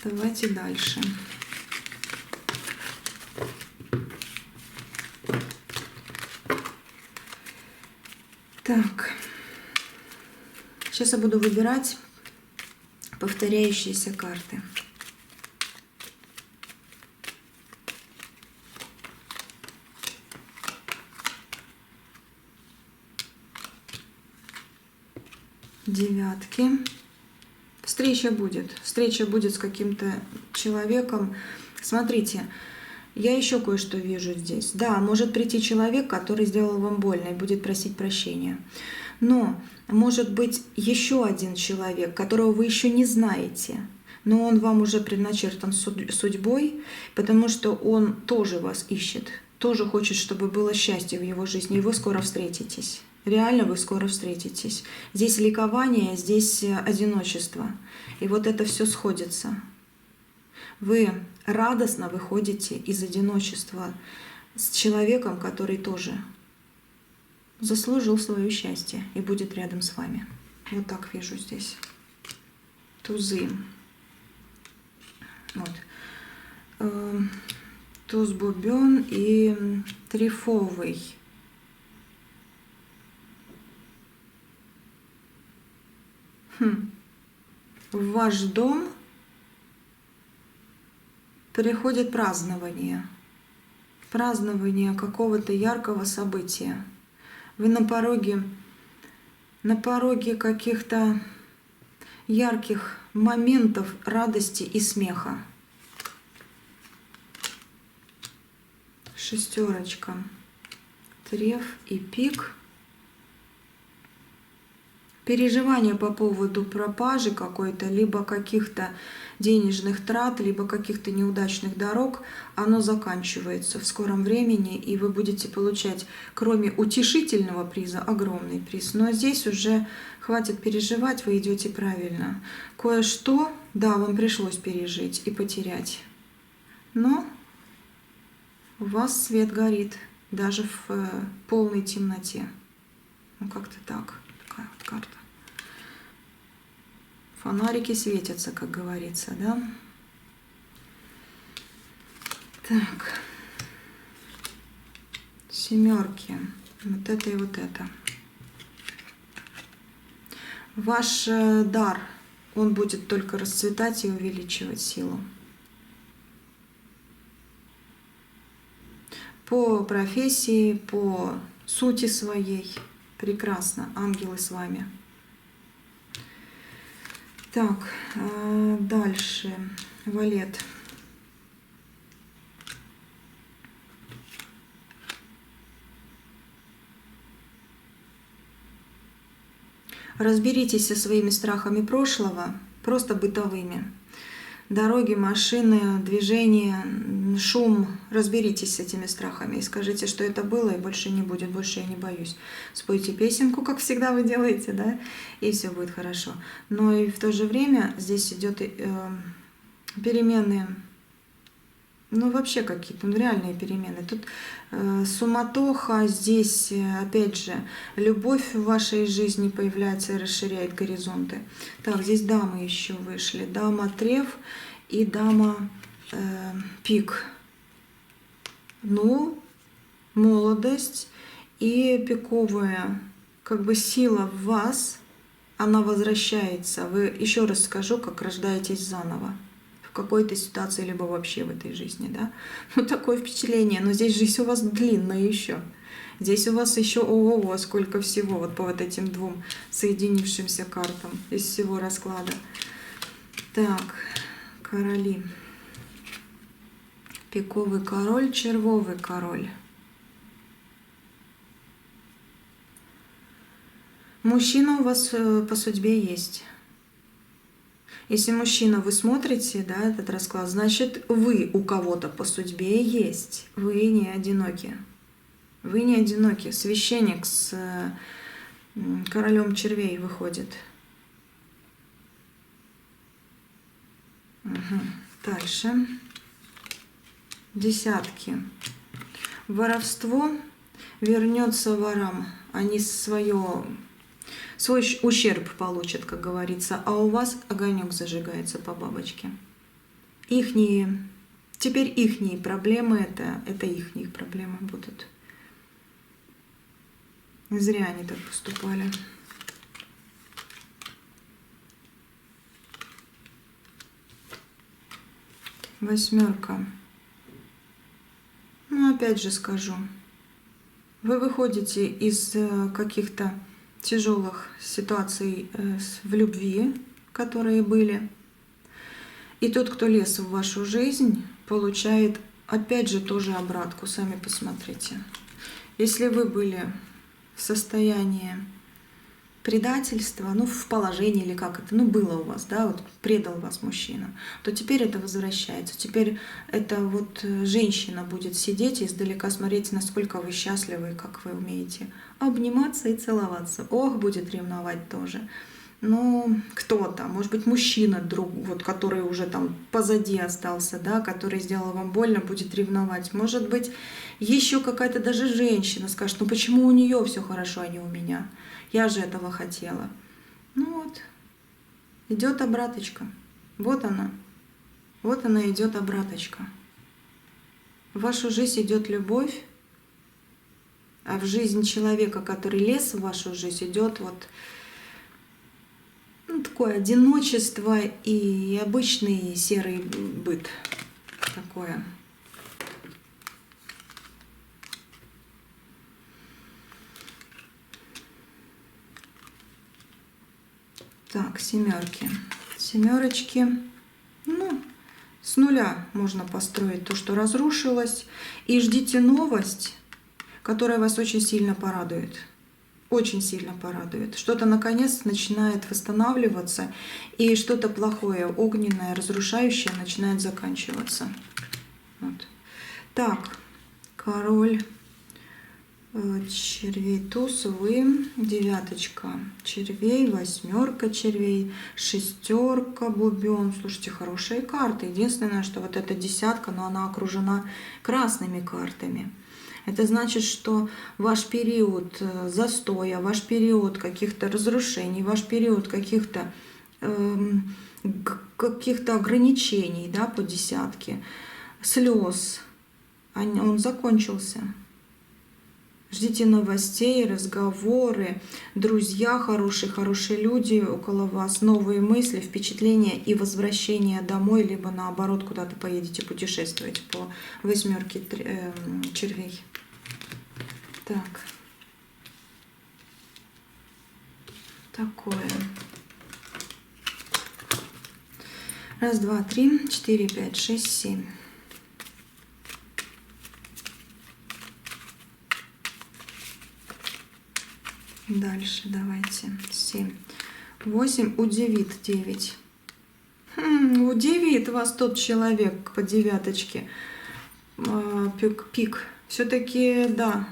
Давайте дальше. Так. Сейчас я буду выбирать повторяющиеся карты. Девятки. Встреча будет. Встреча будет с каким-то человеком. Смотрите, я еще кое-что вижу здесь. Да, может прийти человек, который сделал вам больно и будет просить прощения. Но может быть еще один человек, которого вы еще не знаете, но он вам уже предначертан судьбой, потому что он тоже вас ищет, тоже хочет, чтобы было счастье в его жизни, и вы скоро встретитесь. Реально вы скоро встретитесь. Здесь ликование, здесь одиночество. И вот это все сходится. Вы радостно выходите из одиночества с человеком, который тоже заслужил свое счастье и будет рядом с вами. Вот так вижу здесь. Тузы. Вот. Туз бубен и трифовый. В ваш дом приходит празднование. Празднование какого-то яркого события. Вы на пороге каких-то ярких моментов радости и смеха. Шестерочка. Треф и пик. Переживание по поводу пропажи какой-то, либо каких-то денежных трат, либо каких-то неудачных дорог, оно заканчивается в скором времени, и вы будете получать, кроме утешительного приза, огромный приз. Но здесь уже хватит переживать, вы идете правильно. Кое-что, да, вам пришлось пережить и потерять, но у вас свет горит, даже в полной темноте. Ну, как-то так. Такая вот карта. Фонарики светятся, как говорится, да? Так. Семерки. Вот это и вот это. Ваш дар, он будет только расцветать и увеличивать силу. по профессии, по сути своей. Прекрасно, ангелы с вами. Так, дальше. Валет. Разберитесь со своими страхами прошлого, просто бытовыми. Дороги, машины, движение, шум. Разберитесь с этими страхами и скажите, что это было и больше не будет, больше я не боюсь. Спойте песенку, как всегда вы делаете, да, и все будет хорошо. Но и в то же время здесь идет перемены, ну вообще какие-то, ну, реальные перемены. Тут суматоха, здесь опять же любовь в вашей жизни появляется и расширяет горизонты. Так, здесь дамы еще вышли. Дама треф и дама пик. Ну, молодость и пиковая, как бы сила в вас, она возвращается. Вы, еще раз скажу, как рождаетесь заново. В какой-то ситуации, либо вообще в этой жизни, да. Ну, такое впечатление. Но здесь жизнь у вас длинная еще. Здесь у вас еще ого-го, сколько всего вот по вот этим двум соединившимся картам из всего расклада. Так, короли. Пиковый король, червовый король. Мужчина у вас по судьбе есть. Если мужчина, вы смотрите, да, этот расклад, значит, вы у кого-то по судьбе есть. Вы не одиноки. Вы не одиноки. Священник с королем червей выходит. Угу. Дальше. Десятки. Воровство вернется ворам. Они свой ущерб получат, как говорится, а у вас огонек зажигается по бабочке. Теперь ихние проблемы, это ихние проблемы будут. Зря они так поступали. Восьмерка. Ну, опять же скажу. Вы выходите из каких-то тяжелых ситуаций в любви, которые были. И тот, кто лез в вашу жизнь, получает опять же тоже обратку. Сами посмотрите. Если вы были в состоянии предательства, ну, в положении или как это, ну, было у вас, да, вот предал вас мужчина, то теперь это возвращается. Теперь это вот женщина будет сидеть и издалека смотреть, насколько вы счастливы, как вы умеете обниматься и целоваться. Ох, будет ревновать тоже. Ну, кто-то, может быть, мужчина, друг, вот, который уже там позади остался, да, который сделал вам больно, будет ревновать. Может быть, еще какая-то даже женщина скажет, ну почему у нее все хорошо, а не у меня? Я же этого хотела. Ну вот, идет обраточка. Вот она. Вот она идет обраточка. В вашу жизнь идет любовь, а в жизнь человека, который лез в вашу жизнь, идет вот такое одиночество и обычный серый быт. Такое. Так, семерки. Семерочки. Ну, с нуля можно построить то, что разрушилось. И ждите новость, которая вас очень сильно порадует. Очень сильно порадует. Что-то наконец начинает восстанавливаться, и что-то плохое, огненное, разрушающее начинает заканчиваться. Вот. Так, король червей, туз, вы, девяточка червей, восьмерка червей, шестерка бубен. Слушайте, хорошие карты. Единственное, что вот эта десятка, но она окружена красными картами. Это значит, что ваш период застоя, ваш период каких-то разрушений, ваш период каких-то ограничений, да, по десятке, слез, он закончился. Ждите новостей, разговоры, друзья хорошие, хорошие люди около вас, новые мысли, впечатления и возвращение домой, либо наоборот куда-то поедете путешествовать по 8 червей. Так. Такое. 1, 2, 3, 4, 5, 6, 7. Дальше давайте. 7. 8. Удивит 9. Удивит вас тот человек по девяточке. Пик. Все-таки, да.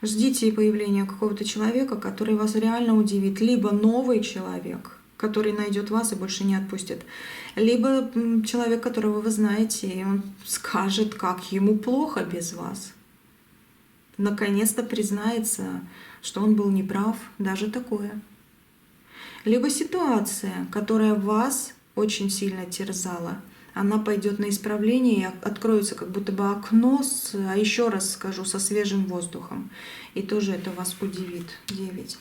Ждите появления какого-то человека, который вас реально удивит. Либо новый человек, который найдет вас и больше не отпустит. Либо человек, которого вы знаете, и он скажет, как ему плохо без вас. Наконец-то признается, что он был неправ. Даже такое. Либо ситуация, которая вас очень сильно терзала, она пойдет на исправление и откроется как будто бы окно, а еще раз скажу, со свежим воздухом. И тоже это вас удивит. 9,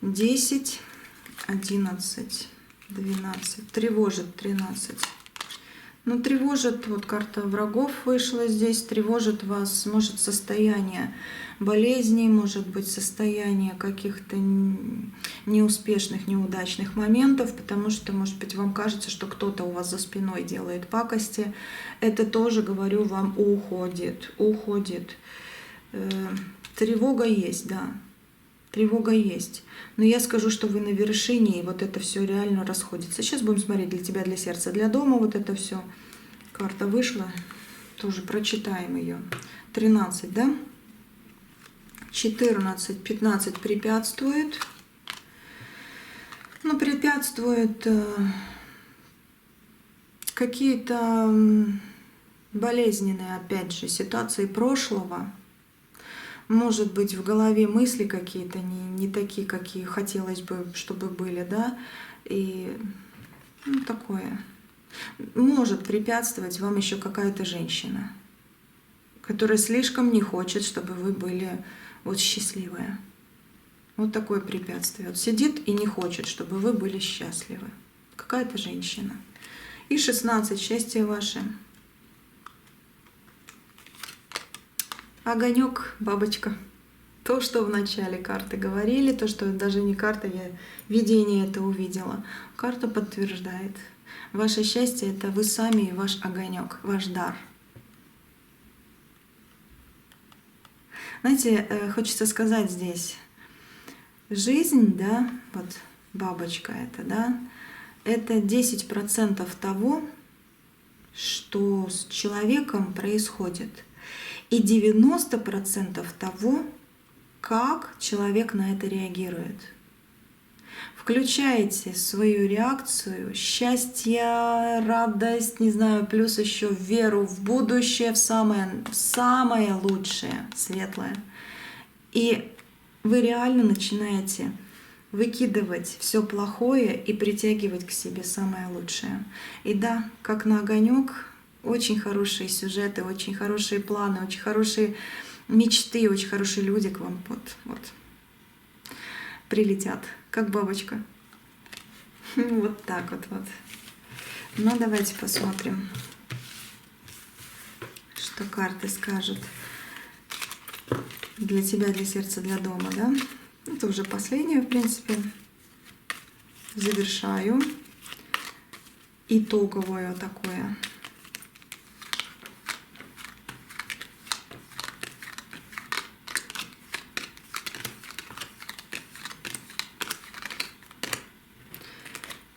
10, 11, 12. Тревожит 13. Ну, тревожит, вот карта врагов вышла здесь, тревожит вас, может, состояние болезней, может быть, состояние каких-то неуспешных, неудачных моментов, потому что, может быть, вам кажется, что кто-то у вас за спиной делает пакости. Это тоже, говорю вам, уходит. Тревога есть, да. Тревога есть. Но я скажу, что вы на вершине, и вот это все реально расходится. Сейчас будем смотреть для тебя, для сердца, для дома. Вот это все. Карта вышла. Тоже прочитаем ее. 13, да? 14, 15 препятствует. Ну, препятствует какие-то болезненные, опять же, ситуации прошлого. Может быть, в голове мысли какие-то не такие, какие хотелось бы, чтобы были, да, и такое. Может препятствовать вам еще какая-то женщина, которая слишком не хочет, чтобы вы были вот счастливые. Вот такое препятствие. Вот сидит и не хочет, чтобы вы были счастливы. Какая-то женщина. И 16, счастье ваше. Огонек, бабочка. То, что в начале карты говорили, то, что даже не карта, я видение это увидела. Карта подтверждает. Ваше счастье — это вы сами и ваш огонек, ваш дар. Знаете, хочется сказать здесь, жизнь, да, вот бабочка это, да, это 10% того, что с человеком происходит. И 90% того, как человек на это реагирует. Включаете свою реакцию, счастье, радость, не знаю, плюс еще веру в будущее, в самое лучшее, светлое. И вы реально начинаете выкидывать все плохое и притягивать к себе самое лучшее. И да, как на огонек. Очень хорошие сюжеты, очень хорошие планы, очень хорошие мечты, очень хорошие люди к вам вот прилетят, как бабочка. Вот так вот. Ну, давайте посмотрим, что карты скажут для тебя, для сердца, для дома, да? Это уже последнее, в принципе. Завершаю. Итоговое такое.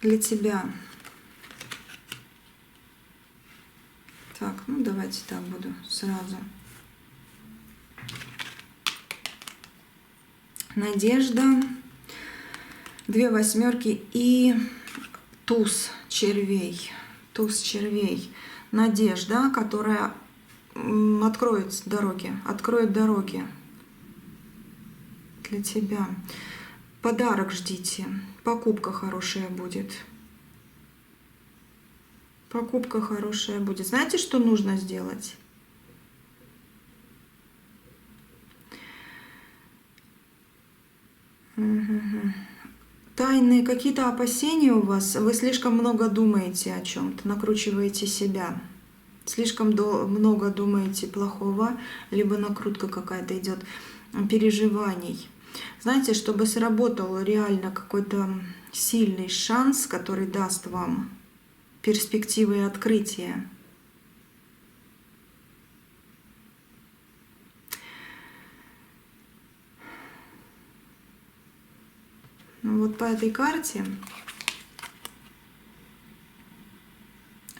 Для тебя. Так, ну давайте так буду сразу. Надежда, 2 восьмерки и туз червей. Туз червей. Надежда, которая откроет дороги для тебя. Подарок ждите. Покупка хорошая будет. Покупка хорошая будет. Знаете, что нужно сделать? тайные какие-то опасения у вас, вы слишком много думаете о чем-то, накручиваете себя. Слишком много думаете плохого, либо накрутка какая-то идет переживаний. Знаете, чтобы сработал реально какой-то сильный шанс, который даст вам перспективы и открытия. Ну вот по этой карте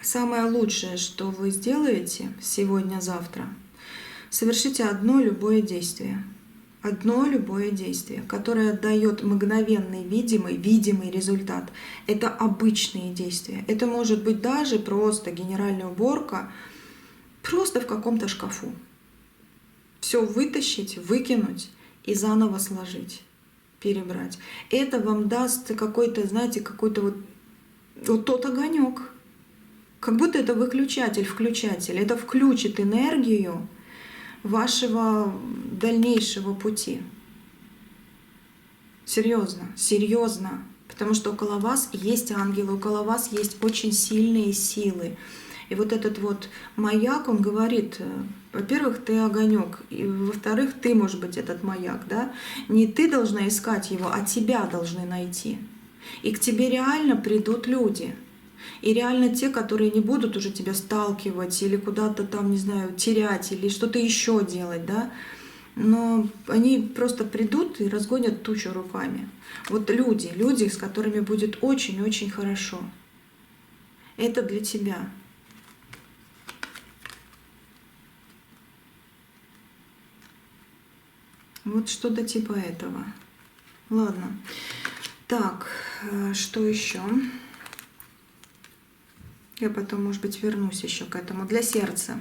самое лучшее, что вы сделаете сегодня-завтра, совершите одно любое действие. Одно любое действие, которое дает мгновенный, видимый результат. Это обычные действия. Это может быть даже просто генеральная уборка, просто в каком-то шкафу. Все вытащить, выкинуть и заново сложить, перебрать. Это вам даст какой-то, знаете, какой-то вот тот огонек. Как будто это выключатель. Это включит энергию вашего дальнейшего пути. Серьезно. Потому что около вас есть ангелы, около вас есть очень сильные силы. И вот этот вот маяк, он говорит, во-первых, ты огонек, и во-вторых, ты, может быть, этот маяк, да? Не ты должна искать его, а тебя должны найти. И к тебе реально придут люди. И реально те, которые не будут уже тебя сталкивать или куда-то там, не знаю, терять или что-то еще делать, да, но они просто придут и разгонят тучу руками. Вот люди, с которыми будет очень-очень хорошо. Это для тебя. Вот что-то типа этого. Ладно. Так, что еще? Я потом, может быть, вернусь еще к этому. Для сердца.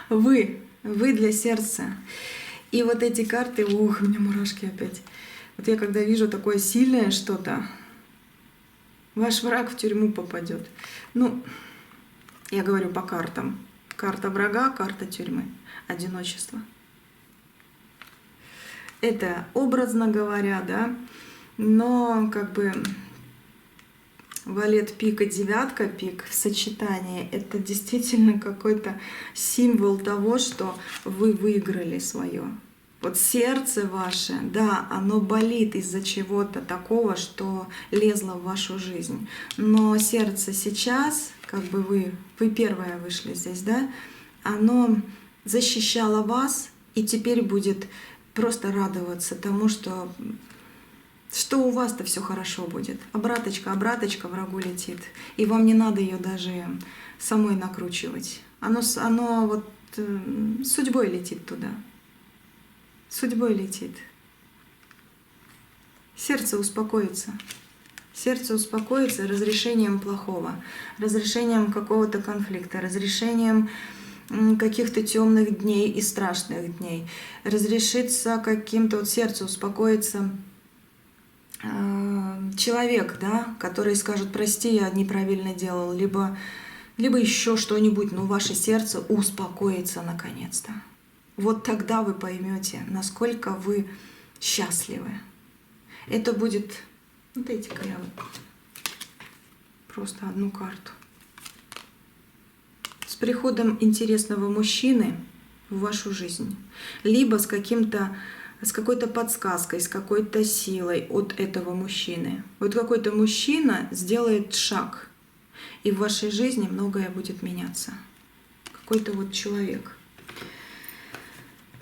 Вы для сердца. И вот эти карты, у меня мурашки опять. Вот я когда вижу такое сильное что-то, ваш враг в тюрьму попадет. Ну, я говорю по картам. Карта врага, карта тюрьмы, одиночество. Это образно говоря, да. Но как бы валет пик и девятка пик в сочетании — это действительно какой-то символ того, что вы выиграли свое. Вот сердце ваше, да, оно болит из-за чего-то такого, что лезло в вашу жизнь. Но сердце сейчас, как бы вы первая вышли здесь, да, оно защищало вас и теперь будет просто радоваться тому, что у вас-то все хорошо будет. Обраточка врагу летит. И вам не надо ее даже самой накручивать. Оно вот судьбой летит туда. Судьбой летит. Сердце успокоится. Сердце успокоится разрешением плохого, разрешением какого-то конфликта, разрешением каких-то темных дней и страшных дней. Разрешится каким-то, вот сердце успокоится. Человек, да, который скажет: прости, я неправильно делал, либо еще что-нибудь, но ваше сердце успокоится наконец-то. Вот тогда вы поймете, насколько вы счастливы. Это будет, дайте-ка я вот просто одну карту. С приходом интересного мужчины в вашу жизнь, либо с какой-то подсказкой, с какой-то силой от этого мужчины. Вот какой-то мужчина сделает шаг, и в вашей жизни многое будет меняться. Какой-то вот человек.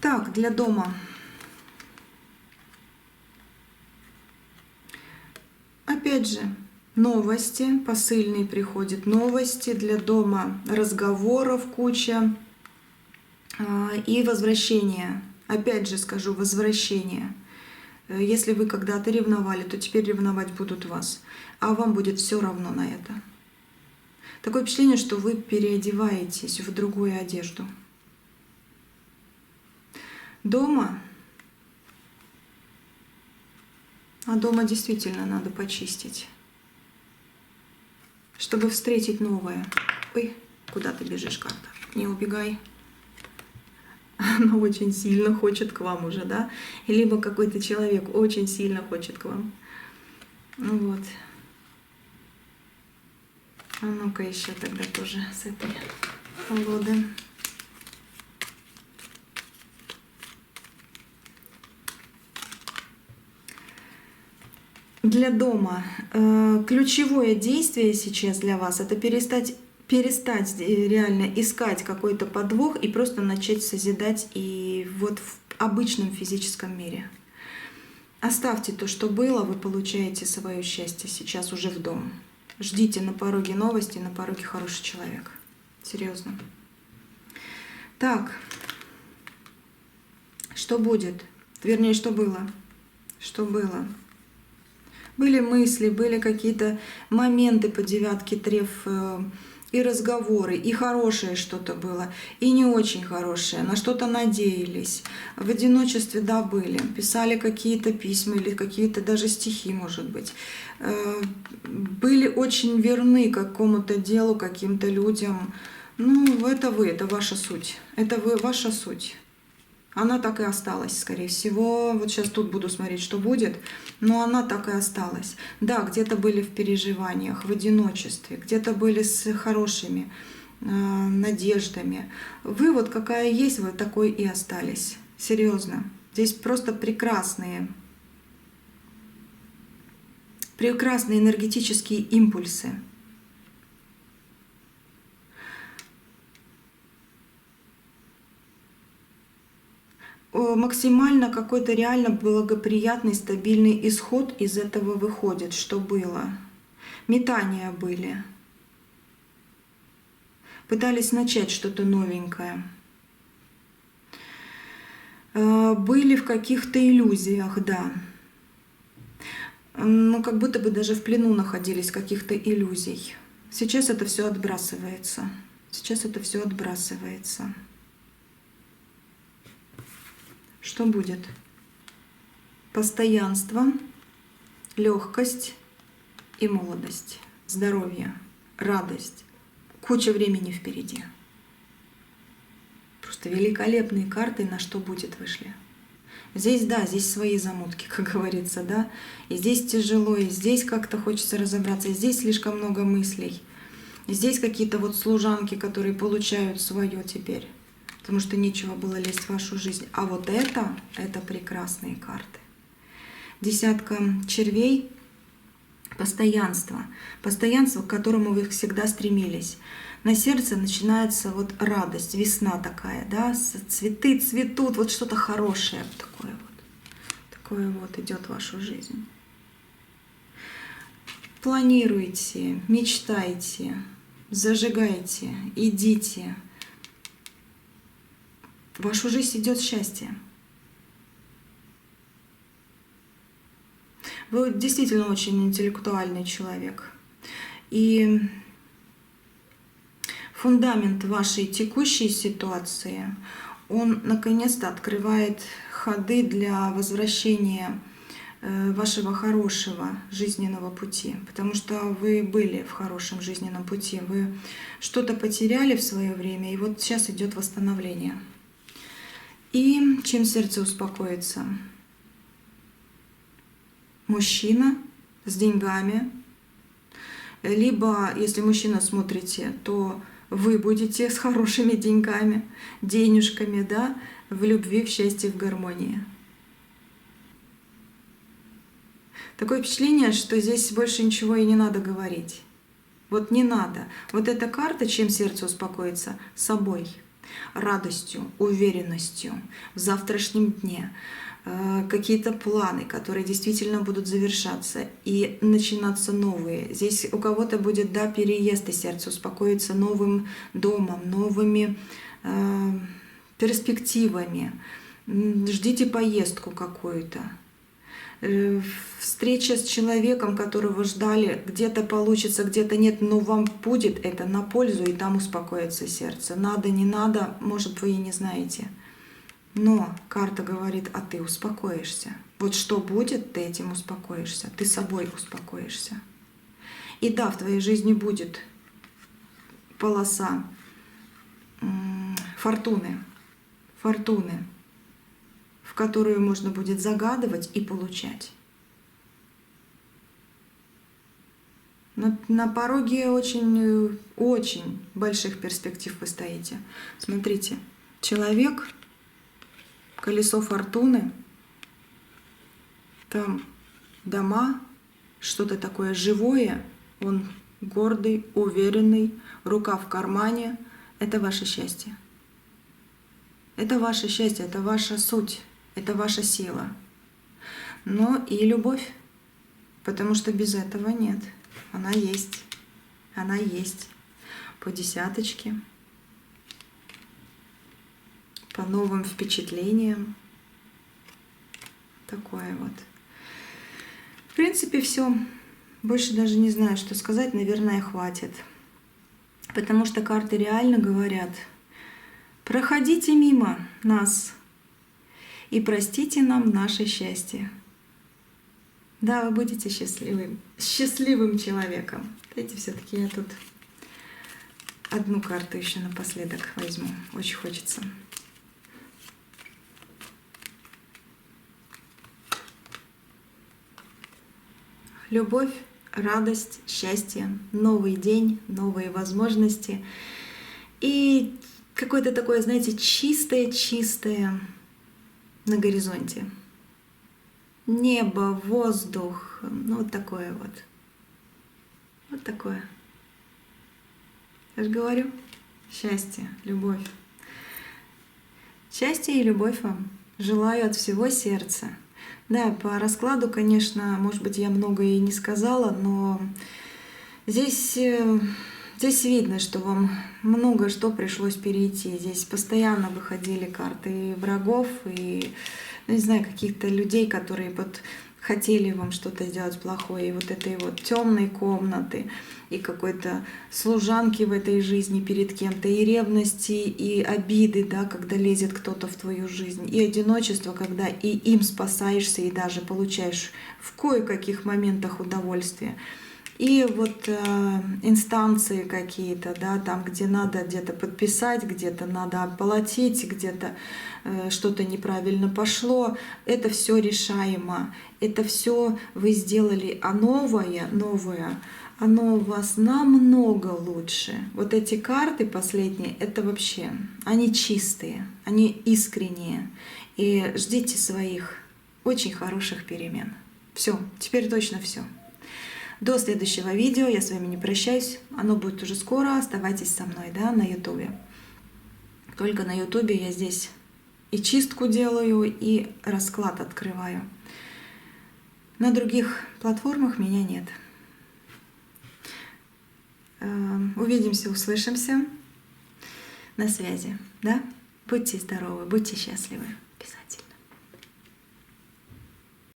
Так, для дома. Опять же, новости, посыльный приходит, новости для дома, разговоров куча и возвращение. Опять же скажу, возвращение. Если вы когда-то ревновали, то теперь ревновать будут вас, а вам будет все равно на это. Такое впечатление, что вы переодеваетесь в другую одежду. Дома, а дома действительно надо почистить, чтобы встретить новое. Ой, куда ты бежишь, карта? Не убегай. Она очень сильно хочет к вам уже, да? Либо какой-то человек очень сильно хочет к вам. Ну вот. А ну-ка еще тогда тоже с этой колоды. Для дома ключевое действие сейчас для вас — это перестать реально искать какой-то подвох и просто начать созидать и вот в обычном физическом мире. Оставьте то, что было, вы получаете свое счастье сейчас уже в дом. Ждите на пороге новости, на пороге хороший человек. Серьезно. Так, что будет? Вернее, что было? Что было? Были мысли, были какие-то моменты по девятке треф, и разговоры, и хорошее что-то было, и не очень хорошее, на что-то надеялись. В одиночестве, да, были. Писали какие-то письма или какие-то даже стихи, может быть. Были очень верны какому-то делу, каким-то людям. Ну, это вы, это ваша суть. Это вы, ваша суть. Она так и осталась, скорее всего. Вот сейчас тут буду смотреть, что будет. Но она так и осталась. Да, где-то были в переживаниях, в одиночестве, где-то были с хорошими надеждами. Вы вот какая есть, вы такой и остались. Серьезно. Здесь просто прекрасные энергетические импульсы. Максимально какой-то реально благоприятный, стабильный исход из этого выходит, что было. Метания были. Пытались начать что-то новенькое. Были в каких-то иллюзиях, да. Ну, как будто бы даже в плену находились каких-то иллюзий. Сейчас это все отбрасывается. Сейчас это все отбрасывается. Что будет? Постоянство, легкость и молодость, здоровье, радость, куча времени впереди. Просто великолепные карты, на что будет, вышли. Здесь, да, здесь свои замутки, как говорится, да. И здесь тяжело, и здесь как-то хочется разобраться, и здесь слишком много мыслей. И здесь какие-то вот служанки, которые получают свое теперь. Потому что нечего было лезть в вашу жизнь. А вот это прекрасные карты. Десятка червей — постоянство. Постоянство, к которому вы всегда стремились. На сердце начинается вот радость, весна такая, да, цветы цветут, вот что-то хорошее такое вот. Такое вот идет в вашу жизнь. Планируйте, мечтайте, зажигайте, идите. В вашу жизнь идет счастье. Вы действительно очень интеллектуальный человек. И фундамент вашей текущей ситуации, он наконец-то открывает ходы для возвращения вашего хорошего жизненного пути. Потому что вы были в хорошем жизненном пути. Вы что-то потеряли в свое время, и вот сейчас идет восстановление. И чем сердце успокоится? Мужчина с деньгами. Либо, если мужчина смотрите, то вы будете с хорошими деньгами, денежками, да, в любви, в счастье, в гармонии. Такое впечатление, что здесь больше ничего и не надо говорить. Вот не надо. Вот эта карта, чем сердце успокоится? Собой. Радостью, уверенностью в завтрашнем дне, какие-то планы, которые действительно будут завершаться и начинаться новые. Здесь у кого-то будет, да, переезд, и сердце успокоится новым домом, новыми перспективами. Ждите поездку какую-то. Встреча с человеком, которого ждали, где-то получится, где-то нет, но вам будет это на пользу, и там успокоится сердце. Надо, не надо, может, вы и не знаете. Но карта говорит, а ты успокоишься. Вот что будет, ты этим успокоишься, ты собой успокоишься. И да, в твоей жизни будет полоса фортуны. фортуны, в которую можно будет загадывать и получать. На пороге очень больших перспектив вы стоите. Смотрите, человек, колесо фортуны, там дома, что-то такое живое, он гордый, уверенный, рука в кармане. Это ваше счастье. Это ваше счастье, это ваша суть, это ваша сила. Но и любовь, потому что без этого нет. Она есть. Она есть. По десяточке. По новым впечатлениям. Такое вот. В принципе, все. Больше даже не знаю, что сказать. Наверное, хватит. Потому что карты реально говорят: проходите мимо нас и простите нам наше счастье. Да, вы будете счастливым человеком. Знаете, все-таки я тут одну карту еще напоследок возьму. Очень хочется. Любовь, радость, счастье, новый день, новые возможности. И какое-то такое, знаете, чистое на горизонте. Небо, воздух, ну вот такое вот. Вот такое. Я же говорю, счастье, любовь. Счастье и любовь вам желаю от всего сердца. Да, по раскладу, конечно, может быть, я много и не сказала, но здесь видно, что вам много что пришлось перейти. Здесь постоянно выходили карты врагов и, не знаю, каких-то людей, которые вот хотели вам что-то сделать плохое, и вот этой вот темной комнаты, и какой-то служанки в этой жизни перед кем-то, и ревности, и обиды, да, когда лезет кто-то в твою жизнь, и одиночество, когда и им спасаешься, и даже получаешь в кое-каких моментах удовольствие. И вот инстанции какие-то, да, там, где надо где-то подписать, где-то надо оплатить, где-то что-то неправильно пошло, это все решаемо, это все вы сделали, а новое, оно у вас намного лучше. Вот эти карты последние, это вообще, они чистые, они искренние, и ждите своих очень хороших перемен. Все, теперь точно все. До следующего видео, я с вами не прощаюсь, оно будет уже скоро, оставайтесь со мной, да, на ютубе. Только на ютубе я здесь и чистку делаю, и расклад открываю. На других платформах меня нет. Увидимся, услышимся. На связи, да? Будьте здоровы, будьте счастливы.